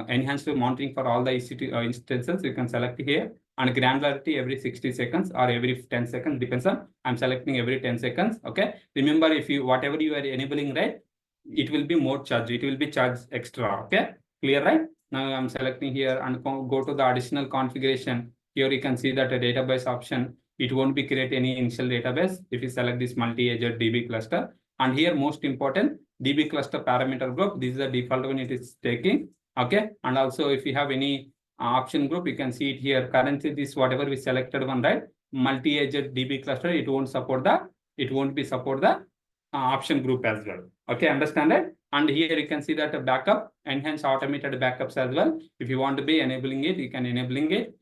enhanced monitoring for all the EC2 instances, you can select here. And granularity every 60 seconds or every 10 seconds, depends on, I'm selecting every 10 seconds. Okay. Remember, if you, whatever you are enabling, right, it will be more charged. It will be charged extra. Okay. Clear, right? Now I'm selecting here and go to the additional configuration. Here you can see that a database option, it won't be create any initial database if you select this multi-agent DB cluster. And here, most important, DB cluster parameter group. This is the default one it is taking. Okay. And also, if you have any option group, you can see it here. Currently, this whatever we selected one, right? Multi-agent DB cluster, it won't support the option group as well. Okay, understand it? And here you can see that backup, enhance automated backups as well. If you want to be enabling it, you can enabling it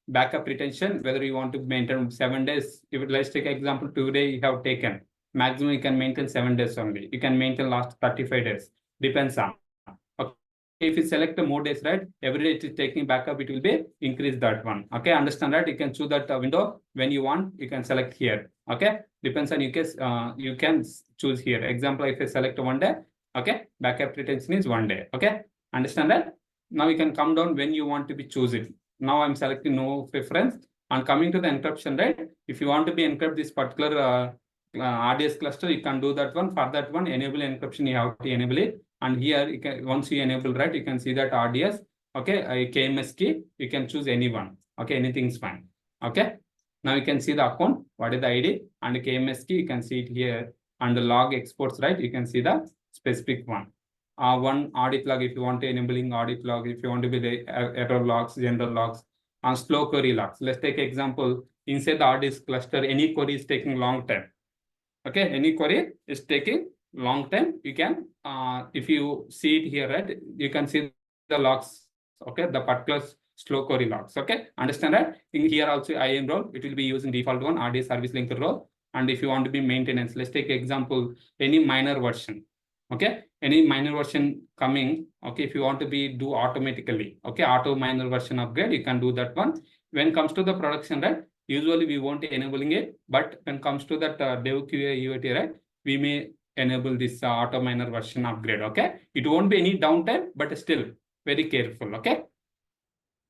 backup retention, whether you want to maintain 7 days. If let's take example, today you have taken, maximum you can maintain 7 days only. You can maintain last 35 days. Depends on. If you select more days, right, every day it is taking backup, it will be increase that one. Okay, understand that? You can choose that window when you want. You can select here. Okay, depends on your case. You can choose here. Example, if I select 1 day, okay, backup retention is 1 day. Okay, understand that? Now you can come down when you want to be choose it. Now I'm selecting no preference and coming to the encryption, right? If you want to be encrypt this particular RDS cluster, you can do that one. For that one, enable encryption, you have to enable it. And here, you can, once you enable, right, you can see that RDS, okay, KMS key, you can choose any one. Okay, anything is fine. Okay, now you can see the account, what is the ID, and the KMS key, you can see it here. And the log exports, right, you can see the specific one. One audit log, if you want to enabling audit log, if you want to be the error logs, general logs, and slow query logs. Let's take example, inside the RDS cluster, any query is taking long time. Okay, any query is taking long time. You can, if you see it here, right, you can see the logs. Okay, the particular slow query logs. Okay, understand that? In here also IAM role, it will be using default one, RDS service linker role. And if you want to be maintenance, let's take example, any minor version. Okay, any minor version coming. Okay, if you want to be do automatically. Okay, auto minor version upgrade, you can do that one. When it comes to the production, right, usually we won't enabling it, but when it comes to that dev QA UAT, right, we may enable this auto minor version upgrade. Okay, it won't be any downtime, but still very careful. Okay,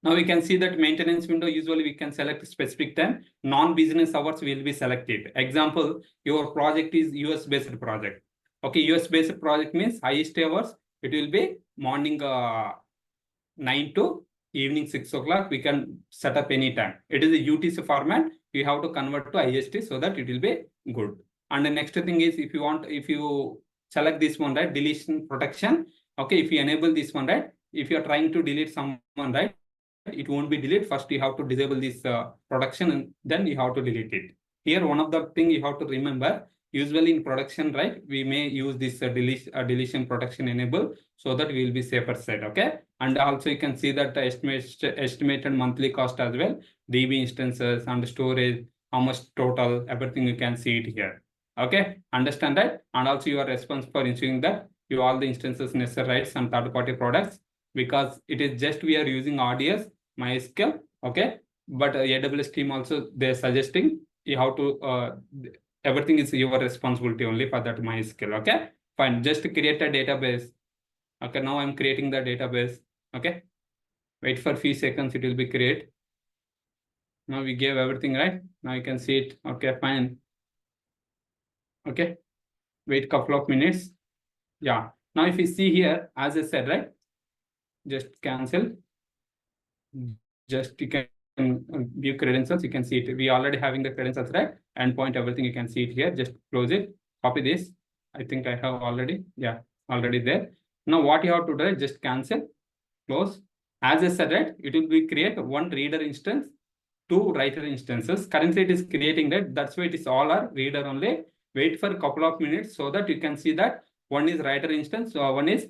now we can see that maintenance window, usually we can select specific time. Non-business hours will be selected. Example, your project is US based project. Okay, US based project means highest hours, it will be morning 9 to evening 6 o'clock. We can set up any time. It is a UTC format. You have to convert to IST so that it will be good. And the next thing is, if you select this one, right, deletion protection. Okay, if you enable this one, right, if you are trying to delete someone, right, it won't be deleted. First, you have to disable this protection and then you have to delete it. Here, one of the thing you have to remember, usually in production, right, we may use this deletion protection enable so that we will be safer side. Okay. And also you can see that estimated monthly cost as well, DB instances and storage, how much total, everything you can see it here. Okay. Understand that? And also you are responsible for ensuring that you all the instances necessary rights and third-party products, because it is just we are using RDS MySQL. Okay. But AWS team also, they're suggesting you have to everything is your responsibility only for that MySQL. Okay, fine. Just create a database. Okay, now I'm creating the database. Okay, wait for a few seconds, it will be create. Now we gave everything, right? Now you can see it. Okay, fine. Okay, wait a couple of minutes. Yeah, now if you see here, as I said, right, just cancel. Just you can view credentials, you can see it. We already having the credentials, right? Endpoint, everything you can see it here. Just close it, copy this. I think I have already, yeah, already there. Now what you have to do is just cancel, close. As I said, right, it will be create one reader instance, two writer instances. Currently it is creating that. That's why it is all are reader only. Wait for a couple of minutes so that you can see that one is writer instance, one is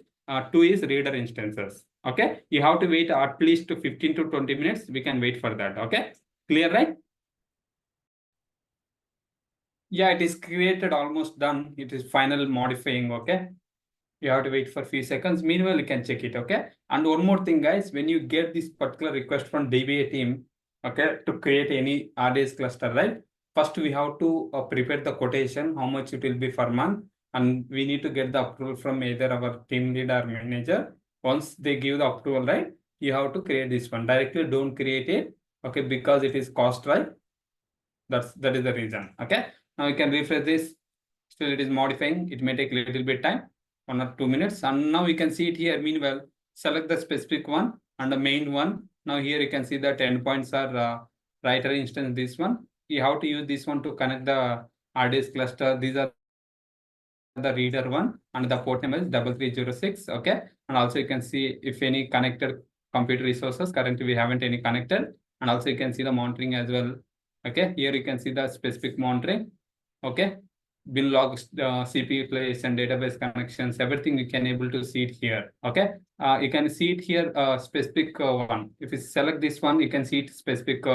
two is reader instances. Okay, you have to wait at least 15 to 20 minutes. We can wait for that. Okay, clear, right? Yeah, it is created, almost done. It is final modifying. Okay, you have to wait for a few seconds. Meanwhile, you can check it. Okay, and one more thing, guys, when you get this particular request from DBA team, okay, to create any RDS cluster, right? First, we have to prepare the quotation, how much it will be per month, and we need to get the approval from either our team lead or manager. Once they give the approval, right, you have to create this one. Directly don't create it, okay, because it is cost, right? That is the reason. Okay, now you can refresh this. Still it is modifying. It may take a little bit time, 1 or 2 minutes. And now you can see it here. Meanwhile, select the specific one and the main one. Now here you can see that endpoints are writer instance, this one. You have to use this one to connect the RDS cluster. These are the reader one, and the port number is 3306. Okay, and also you can see if any connected computer resources. Currently we haven't any connected, and also you can see the monitoring as well. Okay, here you can see the specific monitoring. Okay, bin logs, CPU place and database connections, everything you can able to see it here. Okay, you can see it here, specific one. If you select this one, you can see it specific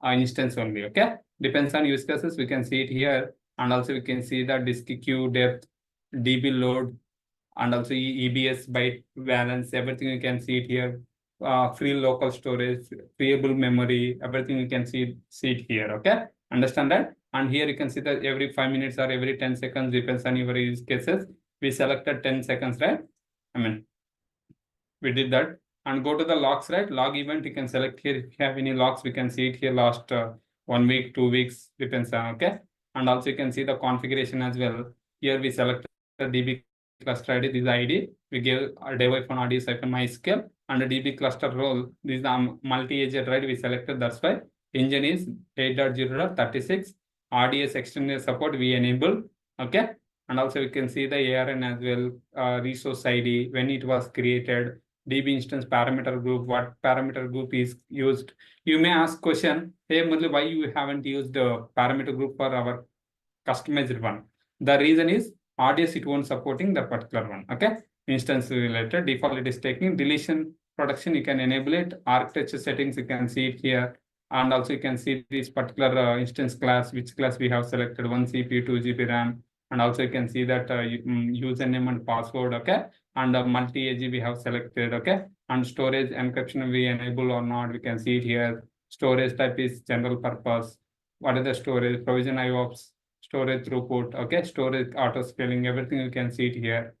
instance only. Okay, depends on use cases. We can see it here, and also we can see the disk queue depth, DB load, and also EBS byte balance. Everything you can see it here. Free local storage, freeable memory, everything you can see it here. Okay, understand that? And here you can see that every 5 minutes or every 10 seconds, depends on your use cases. We selected 10 seconds, right? I mean, we did that. And go to the logs, right? Log event, you can select here. If you have any logs, we can see it here last 1 week, 2 weeks, depends on. Okay, and also you can see the configuration as well. Here we select the DB cluster ID, this is ID. We give a dev on RDS MySQL, and the DB cluster role. This is the multi-agent, right? We selected, that's why. Engine is 8.0.36. RDS extended support we enable. Okay, and also we can see the ARN as well, resource ID, when it was created, DB instance parameter group, what parameter group is used. You may ask question, hey Murli, why you haven't used the parameter group for our customized one? The reason is RDS it won't supporting the particular one. Okay, instance related default it is taking. Deletion protection you can enable it. Architecture settings you can see it here, and also you can see this particular instance class, which class we have selected, 1 CPU, 2 GB RAM, and also you can see that username and password. Okay, and multi-AG we have selected. Okay, and storage encryption we enable or not, we can see it here. Storage type is general purpose. What is the storage? Provision IOPS, storage throughput. Okay, storage auto scaling, everything you can see it here.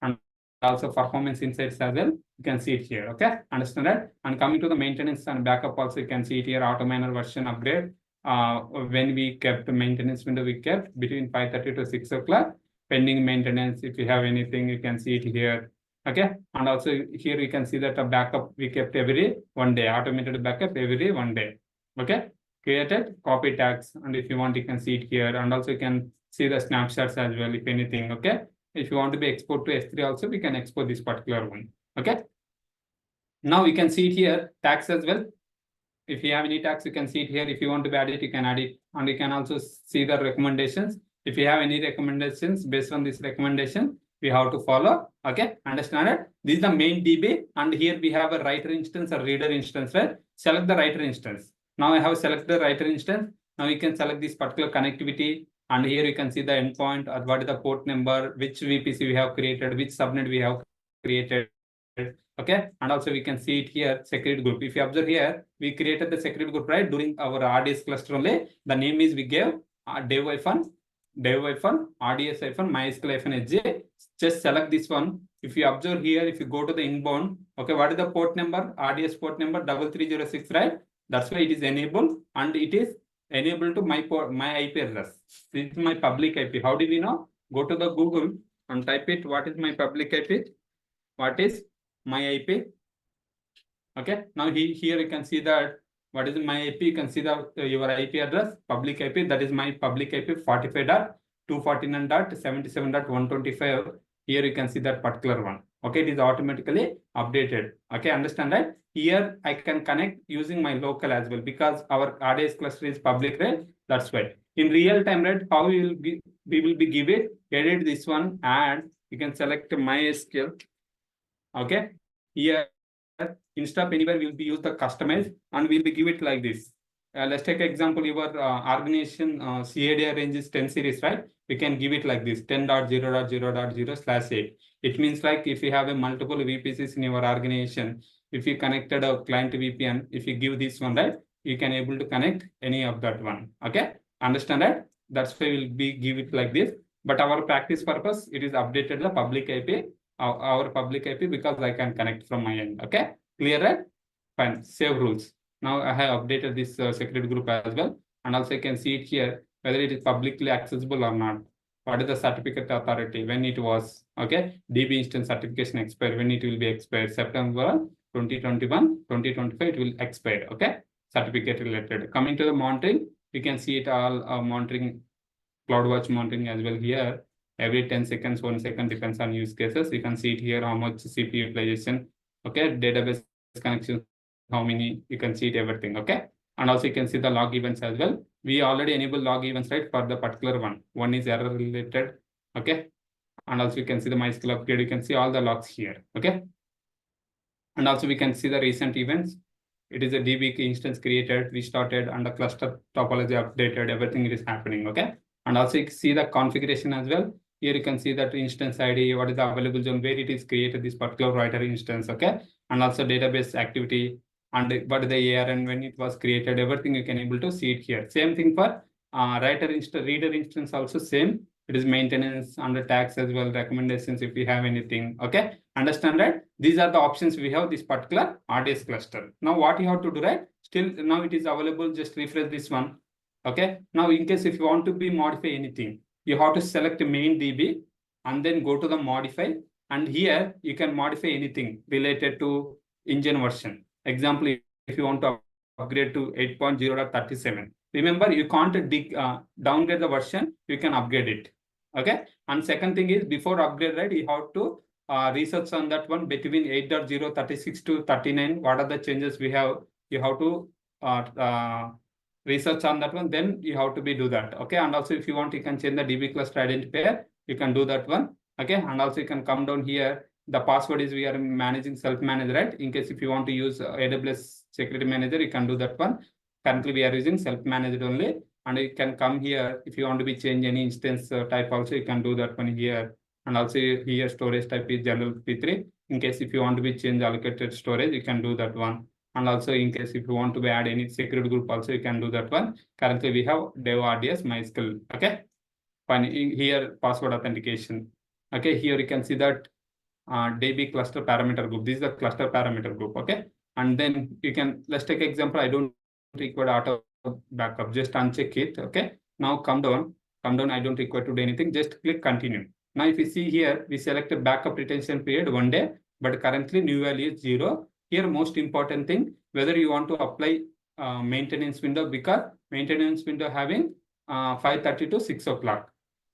And also performance insights as well, you can see it here. Okay, understand that? And coming to the maintenance and backup, also you can see it here. Auto miner version upgrade. When we kept the maintenance window, we kept between 5:30 to 6 o'clock. Pending maintenance, if you have anything, you can see it here. Okay, and also here you can see that a backup we kept every 1 day, automated backup every 1 day. Okay, created copy tags, and if you want, you can see it here, and also you can see the snapshots as well, if anything. Okay, if you want to be export to S3 also, we can export this particular one. Okay, now you can see it here, tags as well. If you have any tags, you can see it here. If you want to add it, you can add it, and you can also see the recommendations. If you have any recommendations based on this recommendation, we have to follow. Okay, understand it? This is the main DB, and here we have a writer instance or reader instance, right? Select the writer instance. Now I have selected the writer instance. Now you can select this particular connectivity, and here you can see the endpoint, or what is the port number, which VPC we have created, which subnet we have created. Okay, and also we can see it here, security group. If you observe here, we created the security group, right? During our RDS cluster only. The name is we gave dev-RDS MySQL-HJ. Just select this one. If you observe here, if you go to the inbound, okay, what is the port number? RDS port number 3306, right? That's why it is enabled, and it is enabled to my IP address. This is my public IP. How do we know? Go to the Google and type it. What is my public IP? What is my IP? Okay. Now here you can see that what is my IP? You can see the your IP address, public IP. That is my public IP 45.249.77.125. Here you can see that particular one. Okay, it is automatically updated. Okay, understand that? Here I can connect using my local as well, because our RDS cluster is public, right? That's why. In real time, right? How we will be give it, edit this one, and you can select MySQL. Okay, here instead of anywhere we'll be use the customize, and we'll be give it like this. Let's take example, your organization CADR range is 10 series, right? We can give it like this 10.0.0.0/8. It means like if you have a multiple VPCs in your organization, if you connected a client VPN, if you give this one, right, you can able to connect any of that one. Okay, understand that? That's why we'll be give it like this. But our practice purpose, it is updated the public IP, our public IP, because I can connect from my end. Okay, clear, right? Fine. Save rules. Now I have updated this security group as well, and also you can see it here whether it is publicly accessible or not. What is the certificate authority, when it was, okay, DB instance certification expired, when it will be expired, September 2021, 2025 it will expire. Okay, certificate related. Coming to the monitoring, you can see it all monitoring, CloudWatch monitoring as well here. Every 10 seconds, 1 second, depends on use cases. You can see it here how much CPU utilization. Okay, database connection, how many, you can see it everything. Okay, and also you can see the log events as well. We already enable log events, right, for the particular one. One is error related. Okay, and also you can see the MySQL upgrade. You can see all the logs here. Okay, and also we can see the recent events. It is a DB instance created, we started, and the cluster topology updated, everything is happening. Okay, and also you can see the configuration as well. Here you can see that instance ID, what is the available zone, where it is created, this particular writer instance. Okay, and also database activity, and what is the ARN, when it was created, everything you can able to see it here. Same thing for writer instance, reader instance also same. It is maintenance and the tags as well, recommendations if you have anything. Okay, understand that? These are the options we have this particular RDS cluster. Now what you have to do, right? Still now it is available, just refresh this one. Okay, now in case if you want to be modify anything, you have to select main DB and then go to the modify, and here you can modify anything related to engine version. Example, if you want to upgrade to 8.0.37, remember you can't downgrade the version, you can upgrade it. Okay, and second thing is before upgrade, right, you have to research on that one between 8.0, 36 to 39. What are the changes we have? You have to research on that one, then you have to do that. Okay, and also if you want, you can change the DB cluster identifier, you can do that one. Okay, and also you can come down here. The password is we are managing self-managed, right? In case if you want to use AWS Security Manager, you can do that one. Currently we are using self-managed only, and you can come here if you want to be change any instance type also, you can do that one here. And also here storage type is general P3. In case if you want to be change allocated storage, you can do that one. And also in case if you want to be add any security group also, you can do that one. Currently we have dev-RDS MySQL. Okay, fine. Here password authentication. Okay, here you can see that DB cluster parameter group. This is the cluster parameter group. Okay, and then you can, let's take example. I don't require auto backup, just uncheck it. Okay, now come down. I don't require to do anything, just click continue. Now if you see here, we selected backup retention period 1 day, but currently new value is 0. Here most important thing, whether you want to apply maintenance window, because maintenance window having 5:30 to 6 o'clock.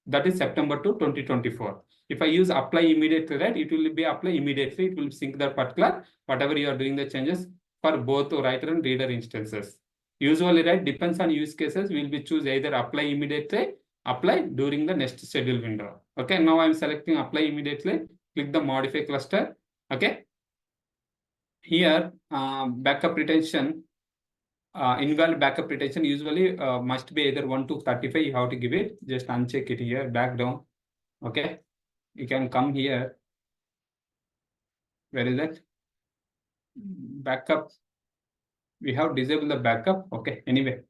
That is September to 2024. If I use apply immediately, right, it will be apply immediately. It will sync the particular, whatever you are doing the changes for both writer and reader instances. Usually, right, depends on use cases, we will be choose either apply immediately apply during the next schedule window. Okay, now I'm selecting apply immediately. Click the modify cluster. Okay, here backup retention, invalid backup retention usually must be either 1 to 35. You have to give it. Just uncheck it here, back down. Okay, you can come here. Where is that? Backup. We have disabled the backup. Okay, anyway.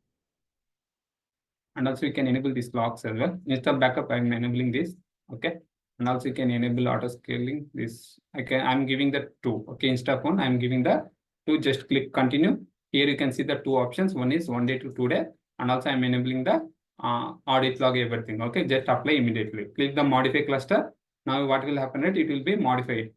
And also you can enable these logs as well. Instead of backup, I'm enabling this. Okay. And also you can enable auto scaling this. I'm giving the 2. Okay, instead of 1, I'm giving the 2. Just click continue. Here you can see the 2 options. One is 1 day to 2 day. And also I'm enabling the audit log everything. Okay, just apply immediately. Click the modify cluster. Now what will happen, right? It will be modified.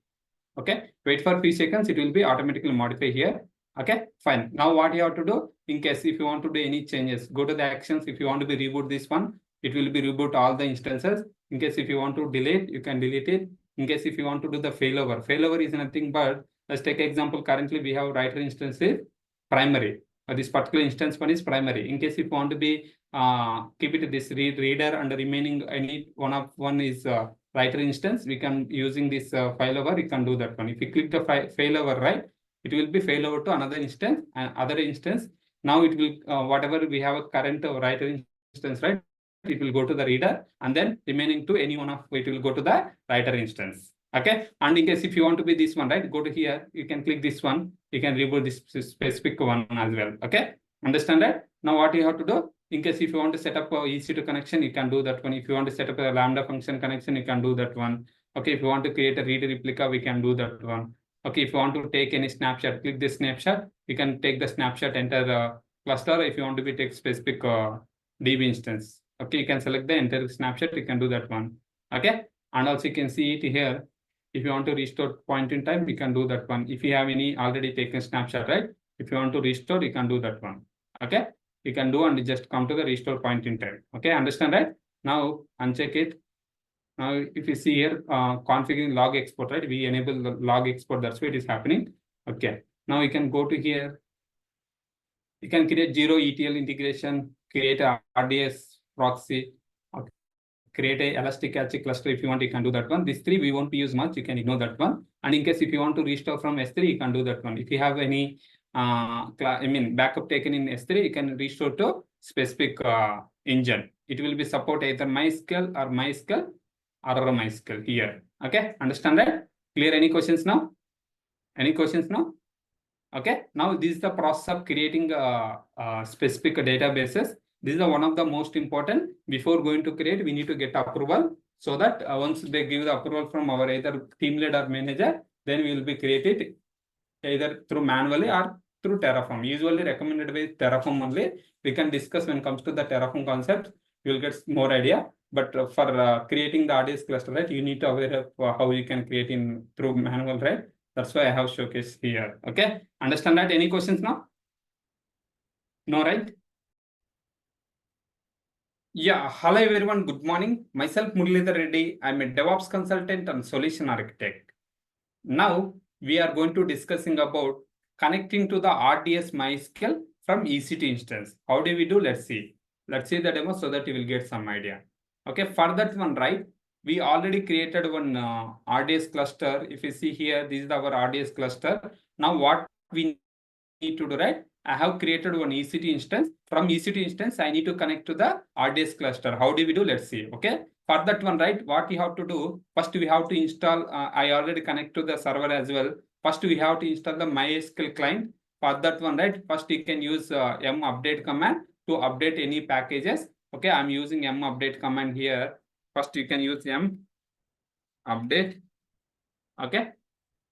Okay, wait for a few seconds. It will be automatically modified here. Okay, fine. Now what you have to do, in case if you want to do any changes, go to the actions. If you want to be reboot this one, it will be reboot all the instances. In case if you want to delete, you can delete it. In case if you want to do the failover, failover is nothing but, let's take example. Currently we have writer instance is primary. This particular instance one is primary. In case if you want to be keep it this reader and the remaining any one is writer instance, we can using this failover, you can do that one. If you click the failover, right, it will be failover to another instance and other instance. Now it will whatever we have a current writer instance, right, it will go to the reader, and then remaining to any one of it will go to the writer instance. Okay, and in case if you want to be this one, right, go to here, you can click this one, you can reboot this specific one as well. Okay, understand that? Now what you have to do, in case if you want to set up a EC2 connection, you can do that one. If you want to set up a Lambda function connection, you can do that one. Okay, if you want to create a read replica, we can do that one. Okay, if you want to take any snapshot, click this snapshot. You can take the snapshot, enter the cluster. If you want to be take specific DB instance, okay, you can select the enter snapshot. You can do that one. Okay, and also you can see it here. If you want to restore point in time, you can do that one. If you have any already taken snapshot, right? If you want to restore, you can do that one. Okay, you can do and just come to the restore point in time. Okay, understand that? Now uncheck it. Now if you see here configuring log export, right? We enable the log export. That's why it is happening. Okay, now you can go to here. You can create 0 ETL integration, create a RDS proxy, okay, create a elastic cache cluster. If you want, you can do that one. These 3 we won't use much. You can ignore that one. And in case if you want to restore from S3, you can do that one. If you have any backup taken in S3, you can restore to specific engine. It will be support either MySQL or aurora MySQL here. Okay, understand that? Clear? Any questions now? Any questions now? Okay, now this is the process of creating specific databases. This is one of the most important. Before going to create, we need to get approval, so that once they give the approval from our either team lead or manager, then we will be created either through manually or through Terraform. Usually recommended with Terraform only. We can discuss when it comes to the Terraform concept. You will get more idea. But for creating the RDS cluster, right, you need to aware of how you can create in through manual, right? That's why I have showcased here. Okay, understand that? Any questions now? No, right? Yeah, hello everyone. Good morning. Myself Muralidhar Reddy. I'm a DevOps consultant and solution architect. Now we are going to discussing about connecting to the RDS MySQL from EC2 instance. How do we do? Let's see. Let's see the demo so that you will get some idea. Okay, for that one, right? We already created one RDS cluster. If you see here, this is our RDS cluster. Now what we need to do, right? I have created one EC2 instance. From EC2 instance, I need to connect to the RDS cluster. How do we do? Let's see. Okay. For that one, right? What we have to do, first we have to install, I already connect to the server as well. First we have to install the MySQL client. For that one, right? First you can use m update command to update any packages. Okay, I'm using m update command here. First you can use m update. Okay,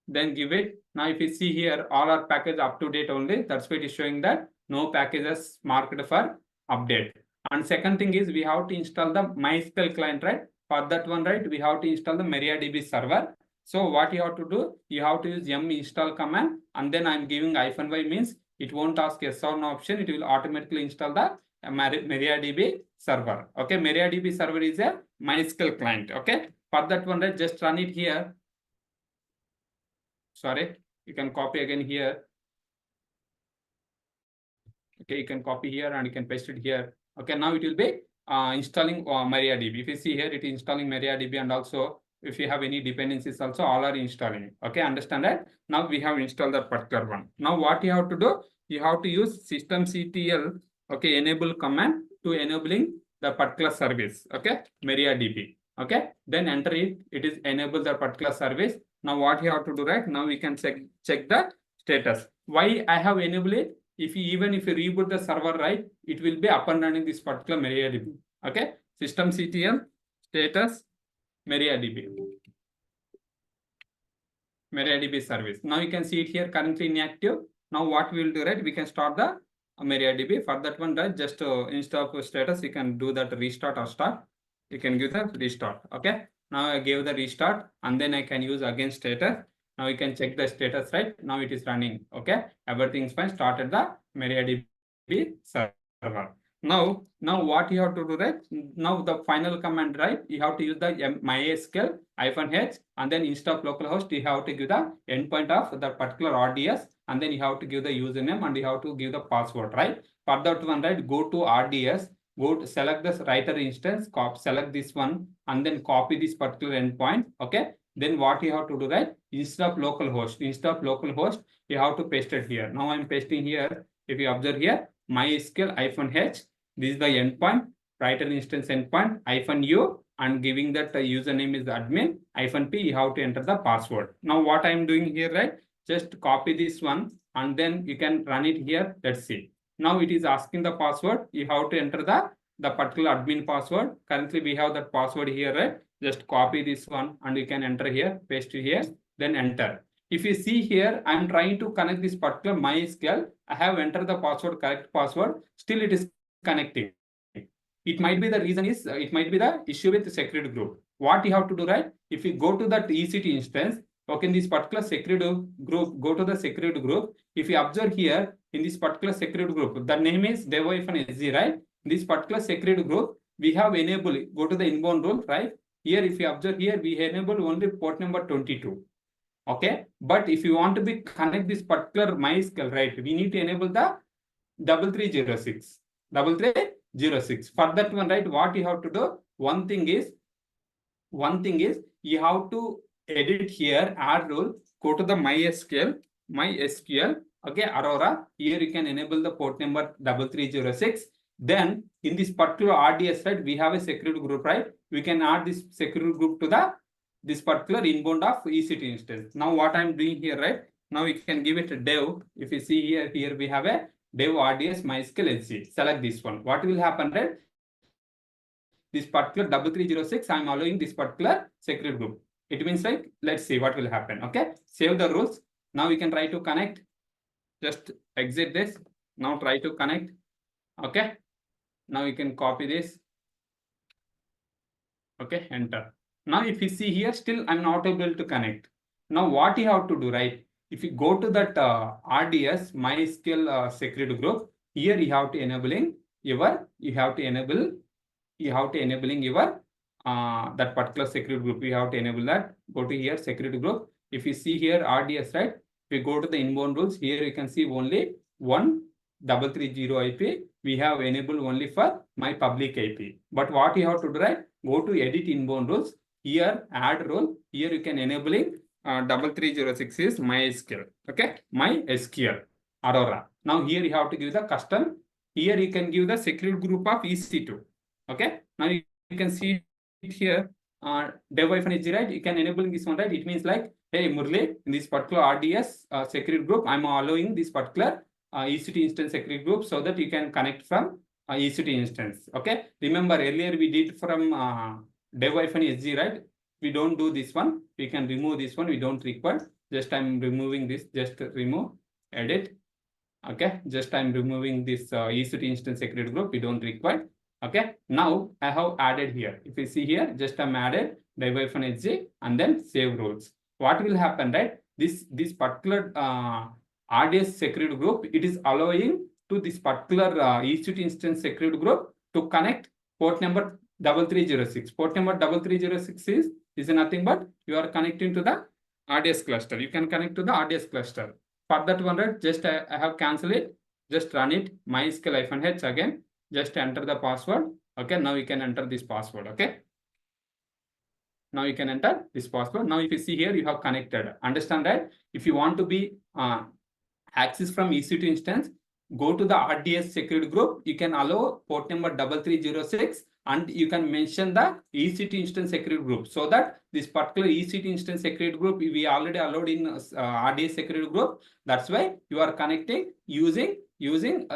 then give it. Now if you see here, all our packages up to date only. That's why it is showing that no packages marked for update. And second thing is we have to install the MySQL client, right? For that one, right, we have to install the MariaDB server. So what you have to do, you have to use m install command, and then I'm giving -y means it won't ask yes or no option. It will automatically install the MariaDB server. Okay, MariaDB server is a MySQL client. Okay, for that one, right, just run it here. Sorry, you can copy again here. Okay, you can copy here and you can paste it here. Okay, now it will be installing MariaDB. If you see here, it is installing MariaDB, and also if you have any dependencies also, all are installing. Okay, understand that? Now we have installed that particular one. Now what you have to do, you have to use systemctl, okay, enable command to enabling the particular service, okay, MariaDB. Okay, then enter it, it is enable the particular service. Now what you have to do, right? Now we can check the status. Why I have enabled it? Even if you reboot the server, right, it will be up and running this particular MariaDB. Okay, systemctl status MariaDB service. Now you can see it here currently inactive. Now what we will do, right? We can start the MariaDB. For that one, right, just instead of status, you can do that restart or start. You can give the restart. Okay. Now I gave the restart, and then I can use again status. Now you can check the status, right? Now it is running. Okay. Everything's fine. Started the MariaDB server. Now what you have to do, right? Now the final command, right? You have to use the MySQL -h, and then instead of localhost, you have to give the endpoint of that particular RDS, and then you have to give the username, and you have to give the password, right? For that one, right? Go to RDS, go to select this writer instance, select this one, and then copy this particular endpoint. Okay. Then what you have to do, right? Instead of localhost, you have to paste it here. Now I'm pasting here. If you observe here, MySQL -h, this is the endpoint, writer instance endpoint, -u, and giving that the username is the admin, -p, you have to enter the password. Now what I'm doing here, right? Just copy this one, and then you can run it here. Let's see. Now it is asking the password. You have to enter the particular admin password. Currently we have that password here, right? Just copy this one, and you can enter here, paste it here, then enter. If you see here, I'm trying to connect this particular MySQL. I have entered the password, correct password. Still it is connecting. It might be the reason is, it might be the issue with the security group. What you have to do, right? If you go to that EC2 instance, okay, in this particular security group, go to the security group. If you observe here, in this particular security group, the name is dev-sc, right? This particular security group, we have enabled, go to the inbound rule, right? Here, if you observe here, we enable only port number 22. Okay, but if you want to be connect this particular MySQL, right, we need to enable the 3306. For that one, right, what you have to do, one thing is you have to edit here, add rule, go to the MySQL, okay, Aurora. Here you can enable the port number 3306. Then in this particular RDS, right, we have a security group, right? We can add this security group to this particular inbound of EC2 instance. Now what I'm doing here, right? Now we can give it a dev. If you see here we have a dev RDS MySQL HC. Select this one. What will happen, right? This particular 3306, I'm allowing this particular security group. It means like, let's see what will happen. Okay, save the rules. Now we can try to connect. Just exit this. Now try to connect. Okay. Now you can copy this. Okay, enter. Now if you see here, still I'm not able to connect. Now what you have to do, right? If you go to that RDS MySQL security group, here you have to enabling your that particular security group. You have to enable that. Go to here security group. If you see here RDS, right? If you go to the inbound rules, here you can see only 1.330 IP. We have enabled only for my public IP. But what you have to do, right? Go to edit inbound rules. Here add role. Here you can enabling 3306 is MySQL. Okay, MySQL Aurora. Now here you have to give the custom. Here you can give the security group of EC2. Okay. Now you can see it here. Dev-sc, right? You can enable this one, right? It means like, hey Murli, in this particular RDS security group, I'm allowing this particular EC2 instance security group so that you can connect from EC2 instance. Okay. Remember earlier we did from dev-sc, right? We don't do this one. We can remove this one. We don't require. Just I'm removing this. Just remove, edit. Okay. Just I'm removing this EC2 instance security group. We don't require. Okay. Now I have added here. If you see here, just I'm added dev-sc and then save rules. What will happen, right? This particular RDS security group, it is allowing to this particular EC2 instance security group to connect port number 3306. Port number 3306 is nothing but you are connecting to the RDS cluster. You can connect to the RDS cluster. For that one, right? Just I have cancelled it. Just run it. MySQL -h again. Just enter the password. Okay, now you can enter this password. Okay, now you can enter this password. Now if you see here, you have connected. Understand that if you want to be access from EC2 instance, go to the RDS security group. You can allow port number 3306 and you can mention the EC2 instance security group, so that this particular EC2 instance security group we already allowed in RDS security group. That's why you are connecting using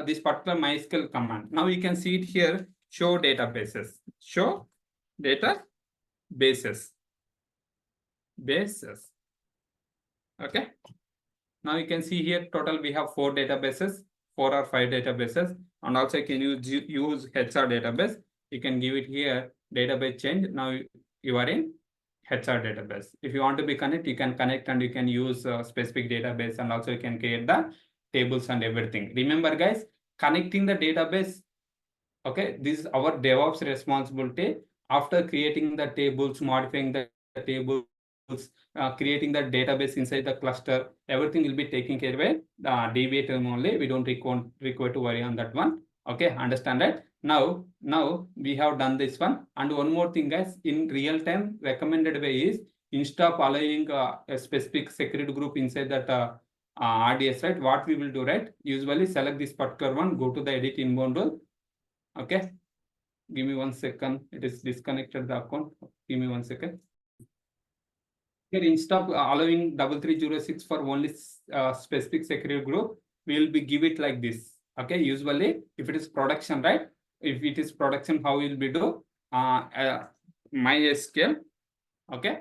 this particular MySQL command. Now you can see it here, show databases, show databases. Okay. Now you can see here total we have 4 databases, 4 or 5 databases, and also you can use HR database. You can give it here database change. Now you are in HR database. If you want to be connect, you can connect and you can use a specific database, and also you can create the tables and everything. Remember guys, connecting the database, okay, this is our DevOps responsibility. After creating the tables, modifying the tables, creating the database inside the cluster, everything will be taken care of the DBA term only. We don't require to worry on that one. Okay, understand that? Now we have done this one. And one more thing guys, in real time recommended way is, instead of allowing a specific security group inside that RDS, right? What we will do, right? Usually select this particular one, go to the edit inbound rule. Okay, give me 1 second. It is disconnected the account. Give me 1 second. Here, instead of allowing 3306 for only specific security group, we will be give it like this. Okay, usually if it is production, right? If it is production, how will we do? MySQL. Okay,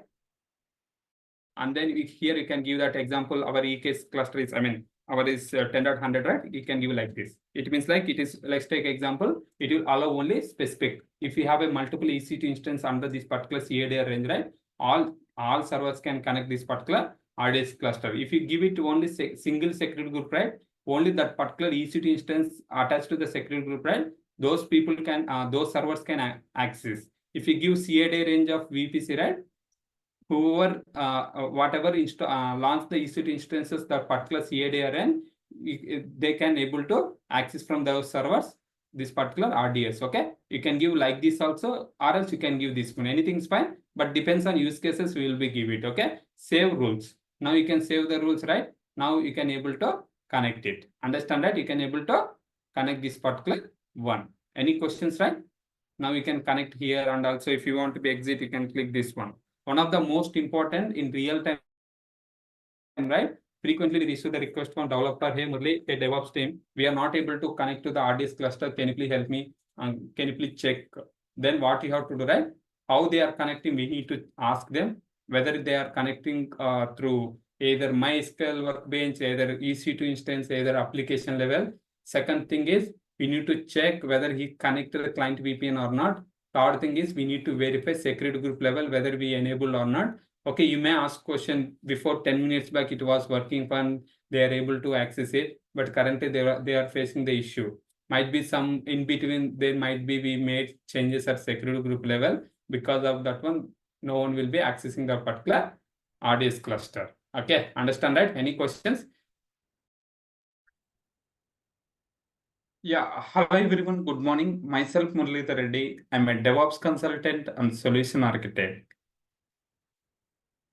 and then here you can give that example. Our EKS cluster is, our is 10.100, right? You can give like this. It means like it is, let's take example, it will allow only specific. If you have a multiple EC2 instance under this particular CADR range, right? All servers can connect this particular RDS cluster. If you give it to only single security group, right? Only that particular EC2 instance attached to the security group, right? Those people can, those servers can access. If you give CADR range of VPC, right? Whoever, whatever launch the EC2 instances, that particular CADRN, they can able to access from those servers this particular RDS. Okay, you can give like this also, or else you can give this one. Anything's fine, but depends on use cases. We will be give it. Okay, save rules. Now you can save the rules, right? Now you can able to connect it. Understand that? You can able to connect this particular one. Any questions, right? Now you can connect here, and also if you want to be exit, you can click this one. One of the most important in real time, right? Frequently we receive the request from developer, hey Murli, a DevOps team, we are not able to connect to the RDS cluster. Can you please help me? Can you please check? Then what you have to do, right? How they are connecting, we need to ask them whether they are connecting through either MySQL Workbench, either EC2 instance, either application level. Second thing is, we need to check whether he connected to the client VPN or not. Third thing is, we need to verify security group level whether we enable or not. Okay, you may ask question, before 10 minutes back it was working fine, they are able to access it, but currently they are facing the issue. Might be some in between, there might be we made changes at security group level. Because of that one, no one will be accessing the particular RDS cluster. Okay, understand that? Any questions? Yeah, hello everyone, good morning. Myself Muralidhar Reddy. I'm a DevOps consultant and solution architect.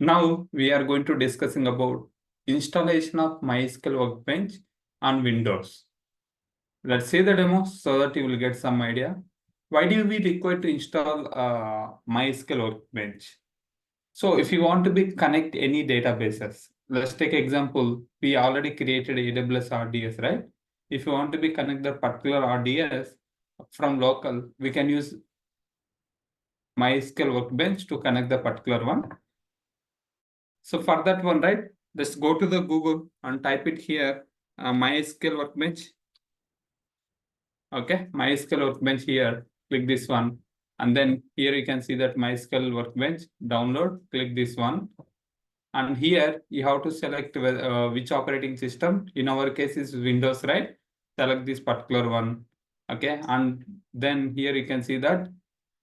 Now we are going to discussing about installation of MySQL Workbench on Windows. Let's see the demo so that you will get some idea. Why do we require to install MySQL Workbench? So if you want to be connect any databases, let's take example, we already created AWS RDS, right? If you want to be connect the particular RDS from local, we can use MySQL Workbench to connect the particular one. So for that one, right, just go to the Google and type it here, MySQL Workbench. Okay, MySQL Workbench here, click this one. And then here you can see that MySQL Workbench, download, click this one. And here you have to select which operating system. In our case is Windows, right? Select this particular one. Okay, and then here you can see that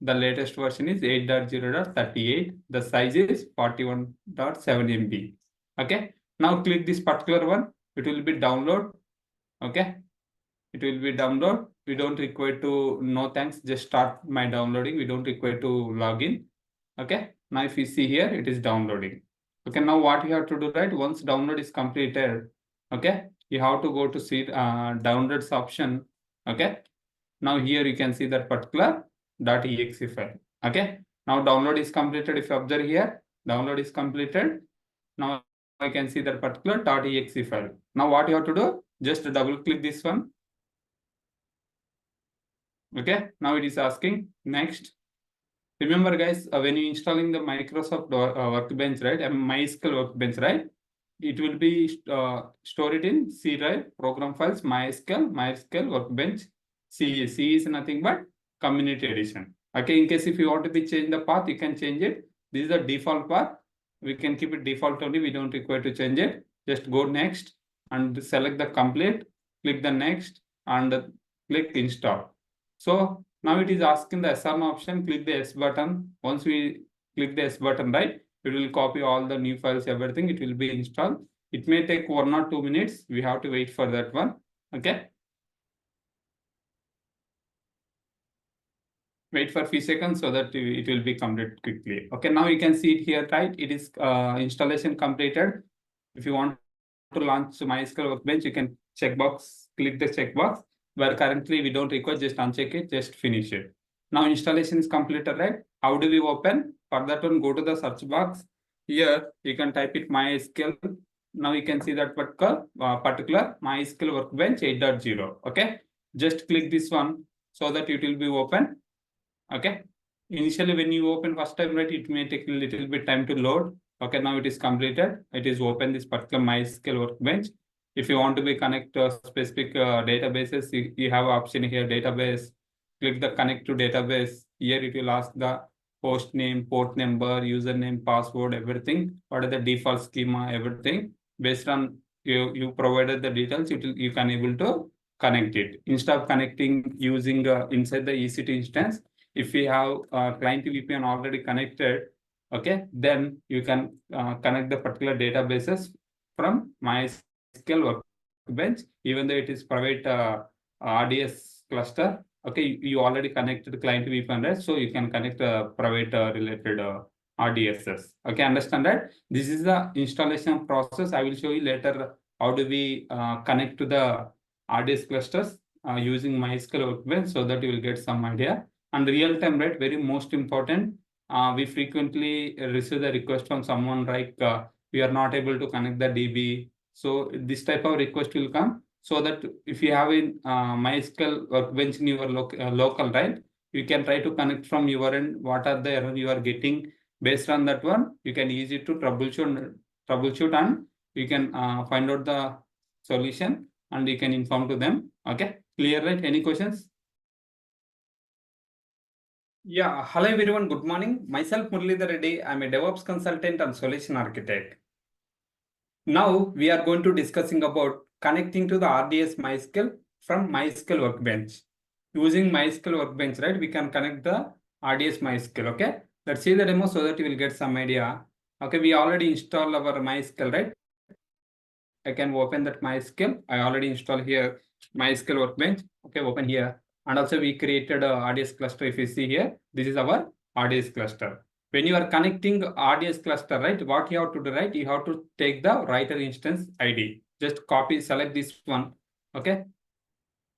the latest version is 8.0.38. The size is 41.7 MB. Okay, now click this particular one. It will be download. Okay, it will be download. we don't require to, no thanks, just start my downloading. We don't require to log in. Okay, now if you see here, it is downloading. Okay, now what you have to do, right? Once download is completed, okay, you have to go to see downloads option. Okay, now here you can see that particular .exe file. Okay, now download is completed. If you observe here, download is completed. Now I can see that particular .exe file. Now what you have to do, just double click this one. Okay, now it is asking next. Remember guys, when you installing the Microsoft Workbench, right? MySQL Workbench, right? It will be stored in C drive, program files, MySQL Workbench. C is nothing but community edition. Okay, in case if you want to be change the path, you can change it. This is the default path. We can keep it default only. We don't require to change it. Just go next and select the complete. Click the next and click install. So now it is asking the SRM option. Click the S button. Once we click the S button, right, it will copy all the new files, everything. It will be installed. It may take 1 or 2 minutes. We have to wait for that one. Okay. Wait for a few seconds so that it will be completed quickly. Okay, now you can see it here, right? It is installation completed. If you want to launch MySQL Workbench, you can checkbox, click the checkbox. Where currently we don't require, just uncheck it, just finish it. Now installation is completed, right? How do we open? For that one, go to the search box. Here you can type it MySQL. Now you can see that particular MySQL Workbench 8.0. Okay, just click this one so that it will be open. Okay, initially when you open first time, right, it may take a little bit time to load. Okay, now it is completed. It is open, this particular MySQL Workbench. If you want to be connect to specific databases, you have option here, database. Click the connect to database. Here it will ask the host name, port number, username, password, everything. What are the default schema, everything. Based on you provided the details, you can able to connect it. Instead of connecting using inside the EC2 instance, if you have client VPN already connected, okay, then you can connect the particular databases from MySQL Workbench, even though it is private RDS cluster. Okay, you already connected the client VPN, right? So you can connect private related RDSs. Okay, understand that? This is the installation process. I will show you later how do we connect to the RDS clusters using MySQL Workbench, so that you will get some idea. And real time, right? Very most important. We frequently receive the request from someone like we are not able to connect the DB. So this type of request will come. So that if you have a MySQL Workbench in your local, right, you can try to connect from your end. What are the error you are getting? Based on that one, you can easy to troubleshoot, and you can find out the solution and you can inform to them. Okay, clear, right? Any questions? Yeah, hello everyone, good morning. Myself Muralidhar Reddy, I'm a DevOps consultant and solution architect. Now we are going to discussing about connecting to the RDS MySQL from MySQL Workbench. Using MySQL Workbench, right, we can connect the RDS MySQL, okay? Let's see the demo so that you will get some idea. Okay, we already installed our MySQL, right? I can open that MySQL. I already installed here MySQL Workbench. Okay, open here. And also we created a RDS cluster. If you see here, this is our RDS cluster. When you are connecting RDS cluster, right, what you have to do, right, you have to take the writer instance ID. Just copy, select this one. Okay,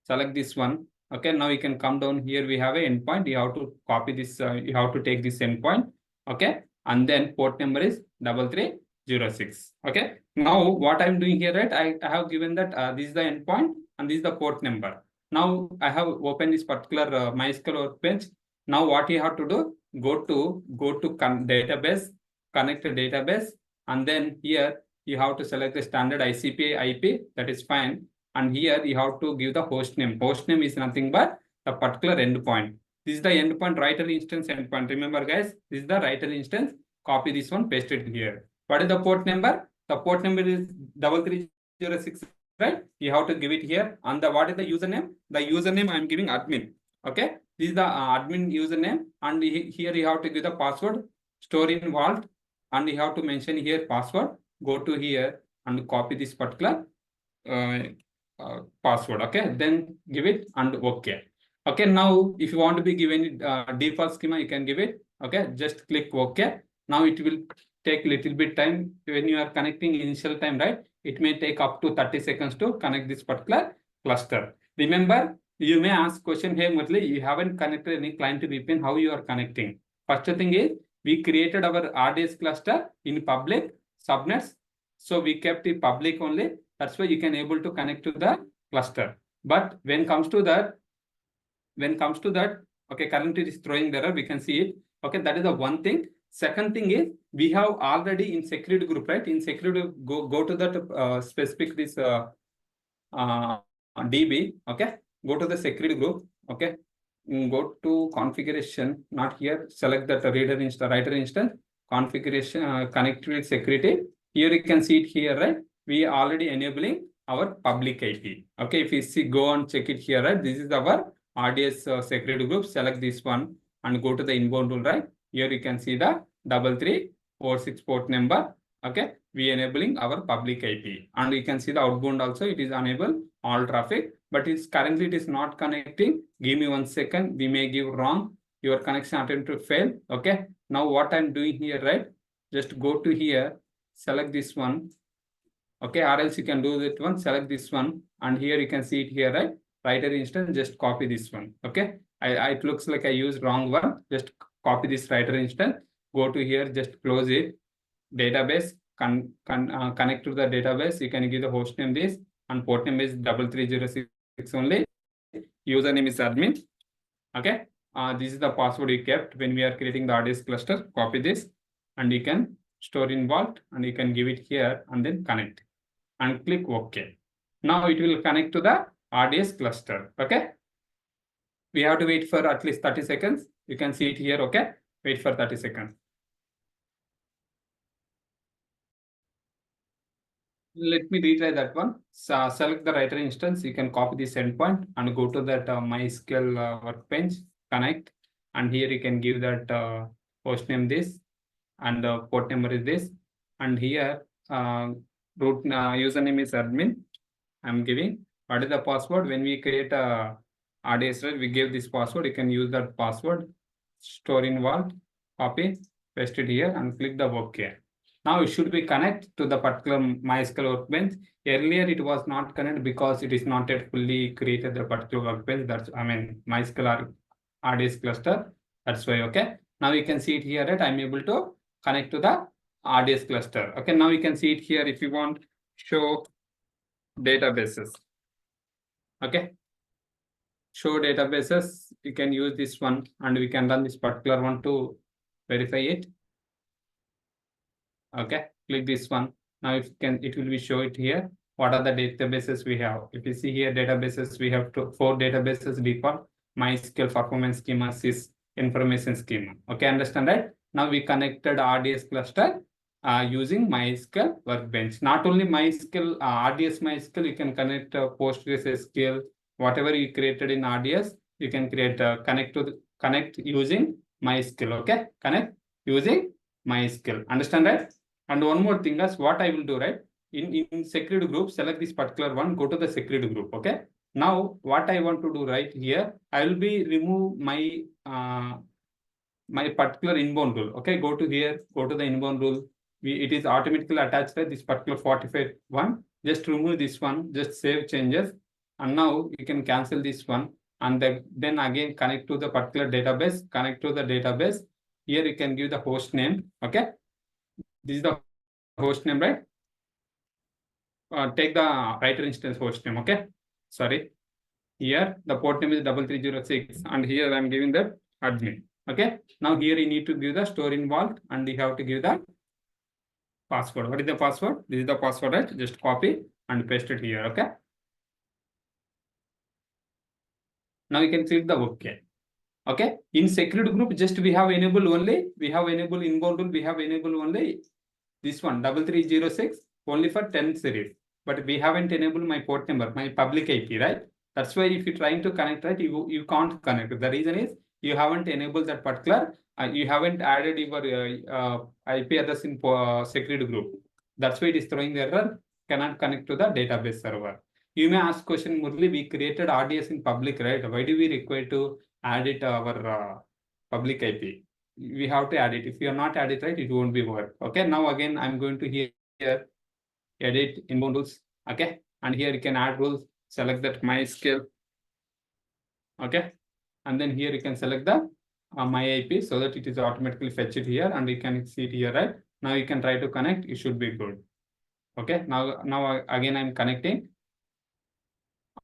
select this one. Okay, now you can come down here. We have an endpoint. You have to copy this. You have to take this endpoint. Okay, and then port number is 3306. Okay, now what I'm doing here, right, I have given that this is the endpoint and this is the port number. Now I have opened this particular MySQL Workbench. Now what you have to do, go to database, connect to database, and then here you have to select the standard ICP IP. That is fine. And here you have to give the host name. Host name is nothing but the particular endpoint. This is the endpoint writer instance endpoint. Remember guys, this is the writer instance. Copy this one, paste it here. What is the port number? The port number is 3306, right? You have to give it here. And what is the username? The username I'm giving admin. Okay, this is the admin username. And here you have to give the password, store in vault, and you have to mention here password. Go to here and copy this particular password. Okay, then give it and okay. Okay, now if you want to be given default schema, you can give it. Okay, just click OK. Now it will take little bit time when you are connecting initial time, right? It may take up to 30 seconds to connect this particular cluster. Remember, you may ask question, hey Murli, you haven't connected any client to VPN, how you are connecting? First thing is, we created our RDS cluster in public subnets. So we kept it public only. That's why you can able to connect to the cluster. But when comes to that, okay, currently it is throwing the error, we can see it. Okay, that is the one thing. Second thing is, we have already in security group, right? In security, go to that specific this DB, okay? Go to the security group, okay? Go to configuration, not here, select that reader instance, writer instance, configuration, connect with security. Here you can see it here, right? We are already enabling our public IP. Okay, if you see, go and check it here, right? This is our RDS security group. Select this one and go to the inbound rule, right? Here you can see the 3346 port number. Okay, we enabling our public IP, and you can see the outbound also. It is enable all traffic, but it's currently it is not connecting. Give me 1 second. We may give wrong. Your connection attempt to fail. Okay. Now what I'm doing here, right? Just go to here, select this one. Okay, or else you can do that one. Select this one, and here you can see it here, right? Writer instance. Just copy this one. Okay. It looks like I used wrong one. Just copy this writer instance. Go to here. Just close it. Database, connect to the database. You can give the host name this, and port name is 3306 only. Username is admin. Okay. This is the password you kept when we are creating the RDS cluster. Copy this, and you can store in vault, and you can give it here and then connect and click OK. Now it will connect to the RDS cluster. Okay. We have to wait for at least 30 seconds. You can see it here. Okay. Wait for 30 seconds. Let me retry that one. So select the writer instance. You can copy this endpoint and go to that MySQL Workbench, connect, and here you can give that host name this, and the port number is this, and here root username is admin. I'm giving. What is the password? When we create a RDS, we give this password. You can use that password. Store in vault, copy, paste it here, and click the OK. Now it should be connect to the particular MySQL workbench. Earlier it was not connected because it is not yet fully created the particular workbench. That's MySQL RDS cluster. That's why. Okay. Now you can see it here that I'm able to connect to the RDS cluster. Okay. Now you can see it here. If you want, show databases. Okay. Show databases. You can use this one, and we can run this particular one to verify it. Okay, click this one. Now it will be show it here. What are the databases we have? If you see here databases, we have 4 databases default: MySQL performance schema, sys information schema. Okay, understand, right? Now we connected RDS cluster using MySQL Workbench. Not only MySQL, RDS MySQL, you can connect postgres SQL, whatever you created in RDS, you can create connect using MySQL. Okay, connect using MySQL. Understand, right? And one more thing is what I will do, right? In security group, select this particular one, go to the security group. Okay. Now what I want to do right here, I will be remove my my particular inbound rule. Okay, go to here, go to the inbound rule. It is automatically attached to this particular 45 one. Just remove this one, just save changes. And now you can cancel this one. And then again connect to the particular database, connect to the database. Here you can give the host name. Okay. This is the host name, right? Take the writer instance host name. Okay. Sorry. Here the port name is 3306, and here I'm giving the admin. Okay. Now here you need to give the store in vault, and you have to give the password. What is the password? This is the password, right? Just copy and paste it here. Okay. Now you can click the OK. Okay. In security group, just we have enabled only. We have enabled inbound rule. We have enabled only this one 3306 only for 10 series. But we haven't enabled my port number, my public IP, right? That's why if you're trying to connect, right, you can't connect. The reason is you haven't enabled that particular. You haven't added your IP address in security group. That's why it is throwing the error. Cannot connect to the database server. You may ask question, Murli, we created RDS in public, right? Why do we require to add it our public IP? We have to add it. If you are not add it, right, it won't be work. Okay. Now again, I'm going to here edit inbound rules. Okay. And here you can add rules, select that MySQL. Okay. And then here you can select the my IP so that it is automatically fetched here and you can see it here, right? Now you can try to connect, it should be good. Okay. Now again, I'm connecting.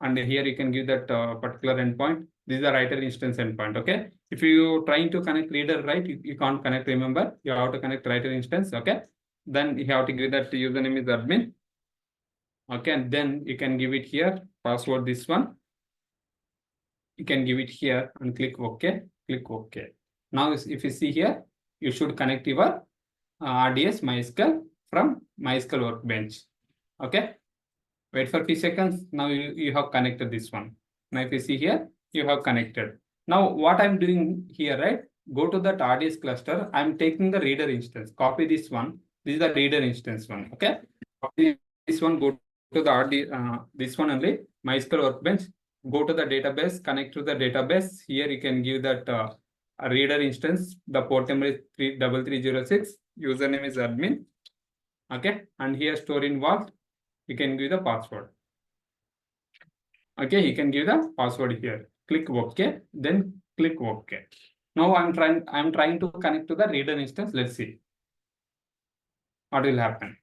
And here you can give that particular endpoint. This is the writer instance endpoint. Okay. If you trying to connect reader, right, you can't connect. Remember, you have to connect writer instance. Okay. Then you have to give that username is admin. Okay. And then you can give it here password. This one you can give it here and click OK. Click OK. Now, if you see here, you should connect your RDS MySQL from MySQL Workbench. Okay. Wait for a few seconds. Now you have connected this one. Now if you see here, you have connected. Now what I'm doing here, right? Go to that RDS cluster. I'm taking the reader instance. Copy this one. This is the reader instance one. Okay. Copy this one. Go to the RDS. This one only. MySQL Workbench. Go to the database. Connect to the database. Here you can give that a reader instance. The port number is 33306. Username is admin. Okay. And here store in vault. You can give the password. Okay, you can give the password here. Click OK, then click OK. Now I'm trying to connect to the reader instance. Let's see what will happen.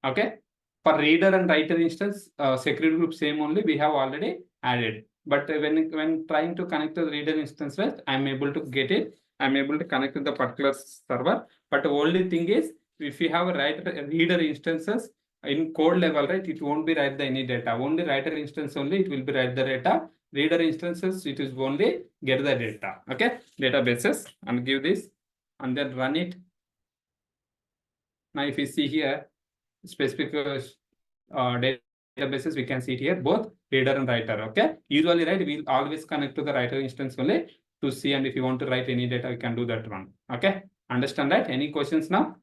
Okay, for reader and writer instance, security group same only we have already added. But when trying to connect to the reader instance, right, I'm able to get it. I'm able to connect to the particular server. But the only thing is, if you have a reader instances, in code level, right, it won't be write the any data. Only writer instance only, it will be write the data. Reader instances, it is only get the data. Okay, databases and give this and then run it. Now, if you see here, specific databases, we can see it here, both reader and writer. Okay, usually, right, we'll always connect to the writer instance only to see, and if you want to write any data, you can do that one. Okay, understand that? Any questions now?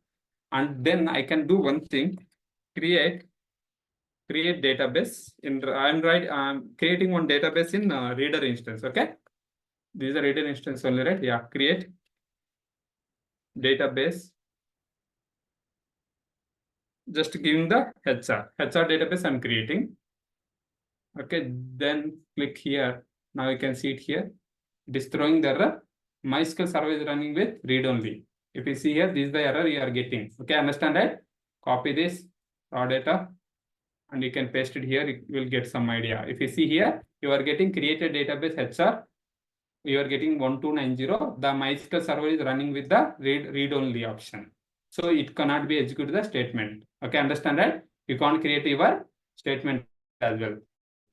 And then I can do one thing. Create database in I'm creating one database in reader instance. Okay, this is a reader instance only, right? Yeah, create database. Just giving the HR database I'm creating. Okay, then click here. Now you can see it here. It is throwing the error. MySQL server is running with read only. If you see here, this is the error you are getting. Okay, understand that? Copy this raw data. And you can paste it here, you will get some idea. If you see here, you are getting created database HR, you are getting 1290. The MySQL server is running with the read only option. So it cannot be executed the statement. Okay, understand that? You can't create your statement as well.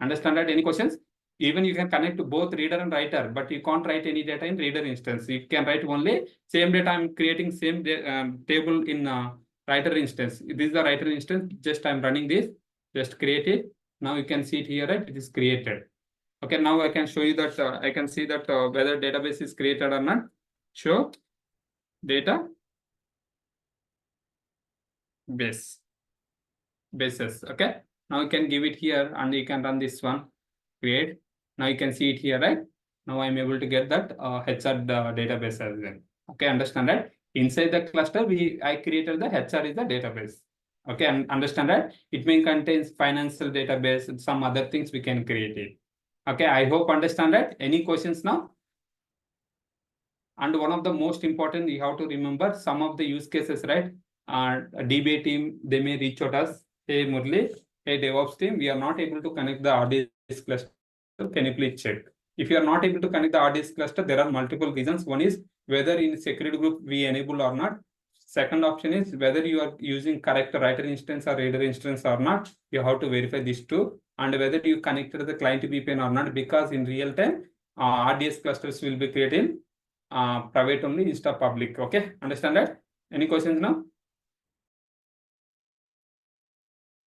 Understand that? Any questions? Even you can connect to both reader and writer, but you can't write any data in reader instance. You can write only same data. I'm creating same table in writer instance. This is the writer instance. Just I'm running this. Just create it. Now you can see it here, right? It is created. Okay, now I can show you that I can see that whether database is created or not. Show data bases. Okay, now you can give it here and you can run this one. Create. Now you can see it here, right? Now I'm able to get that HR database as well. Okay, understand that? Inside the cluster, I created the HR is the database. Okay, and understand that it may contains financial database and some other things we can create it. Okay, I hope understand that. Any questions now? And one of the most important, you have to remember some of the use cases, right? DBA team, they may reach out us. Hey Murli, hey DevOps team, we are not able to connect the RDS cluster. Can you please check? If you are not able to connect the RDS cluster, there are multiple reasons. One is whether in security group we enable or not. Second option is whether you are using correct writer instance or reader instance or not. You have to verify these two, and whether you connected the client VPN or not, because in real time RDS clusters will be created private only instead of public. Okay, understand that? Any questions now?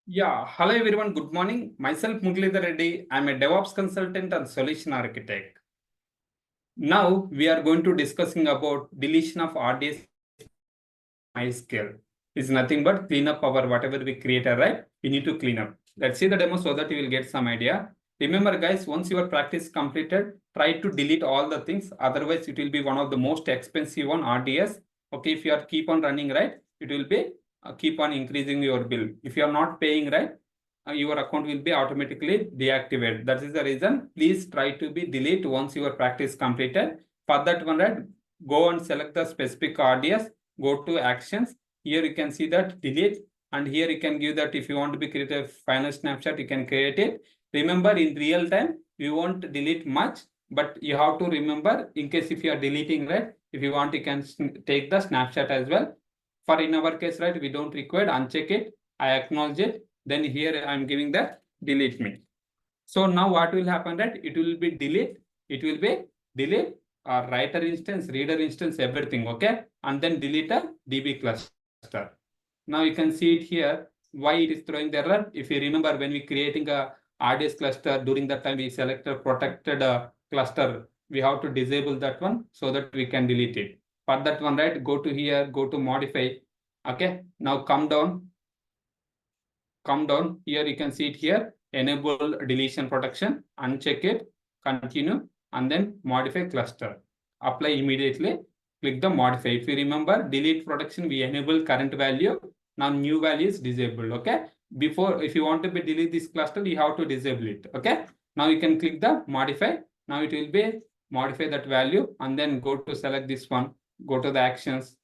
Yeah, hello everyone, good morning. Myself Muralidhar Reddy. I'm a DevOps consultant and solution architect. Now we are going to discussing about deletion of RDS MySQL. Is nothing but clean up our whatever we created, right? We need to clean up. Let's see the demo so that you will get some idea. Remember guys, once your practice completed, try to delete all the things. Otherwise, it will be one of the most expensive one, RDS. Okay, if you are keep on running, right, it will be keep on increasing your bill. If you are not paying, right, your account will be automatically deactivated. That is the reason. Please try to be delete once your practice completed. For that one, right, go and select the specific RDS, go to actions. Here you can see that delete, and here you can give that if you want to be create a final snapshot, you can create it. Remember, in real time, you won't delete much, but you have to remember in case if you are deleting, right, if you want, you can take the snapshot as well. For in our case, right, we don't require, uncheck it, I acknowledge it. Then here I'm giving the delete me. So now what will happen, right? It will be delete, writer instance, reader instance, everything, okay? And then delete a DB cluster. Now you can see it here, why it is throwing the error. If you remember, when we creating a RDS cluster, during that time we selected protected cluster, we have to disable that one so that we can delete it. For that one, right, go to here, go to modify. Okay, now come down here, you can see it here, enable deletion protection, uncheck it, continue, and then modify cluster, apply immediately, click the modify. If you remember, delete protection, we enable current value, now new value is disabled. Okay, before, if you want to be delete this cluster, you have to disable it. Okay, now you can click the modify. Now it will be modify that value, and then go to select this one, go to the actions,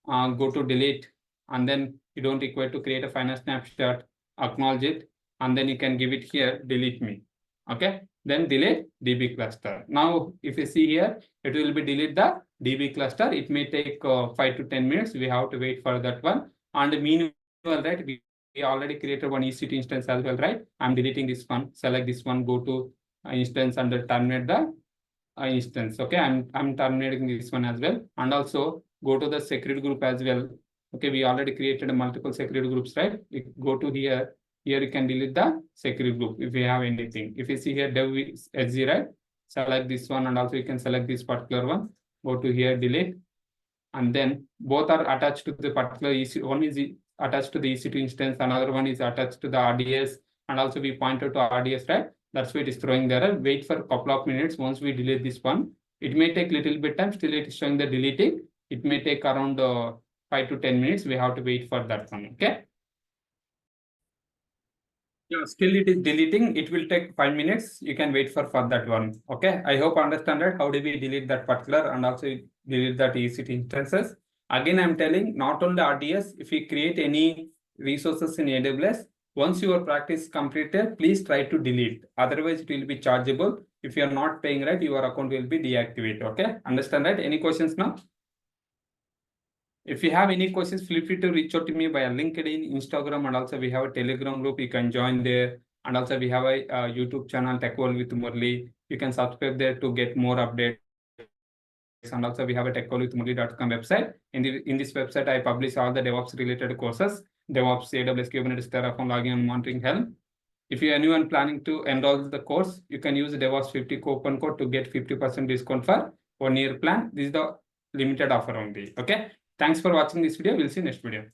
go to delete, and then you don't require to create a final snapshot, acknowledge it, and then you can give it here, delete me. Okay, then delete DB cluster. Now, if you see here, it will be delete the DB cluster. It may take 5 to 10 minutes. We have to wait for that one. And meanwhile, right, we already created one EC2 instance as well, right? I'm deleting this one, select this one, go to instance and terminate the instance. Okay, I'm terminating this one as well. And also go to the security group as well. Okay, we already created multiple security groups, right? We go to here. Here you can delete the security group if you have anything. If you see here, dev SG, right? Select this one, and also you can select this particular one. Go to here, delete, and then both are attached to the particular EC. One is attached to the EC2 instance, another one is attached to the RDS, and also we pointed to RDS, right? That's why it is throwing the error. Wait for a couple of minutes. Once we delete this one, it may take little bit time. Still, it is showing the deleting. It may take around 5 to 10 minutes. We have to wait for that one. Okay. Yeah, still it is deleting. It will take 5 minutes. You can wait for that one. Okay. I hope understand that. How do we delete that particular and also delete that EC2 instances? Again, I'm telling not only RDS, if you create any resources in AWS, once your practice is completed, please try to delete. Otherwise, it will be chargeable. If you are not paying, right, your account will be deactivated. Okay. Understand, right? Any questions now? If you have any questions, feel free to reach out to me via LinkedIn, Instagram, and also we have a Telegram group. You can join there. And also we have a YouTube channel, Tech World with Murli. You can subscribe there to get more updates. And also we have a techworldwithmurli.com website. In this website, I publish all the DevOps related courses, DevOps, AWS, Kubernetes, Terraform, logging and monitoring help. If you are anyone planning to enroll the course, you can use the DevOps 50 coupon code to get 50% discount for 1 year plan. This is the limited offer only. Okay. Thanks for watching this video. We'll see you next video.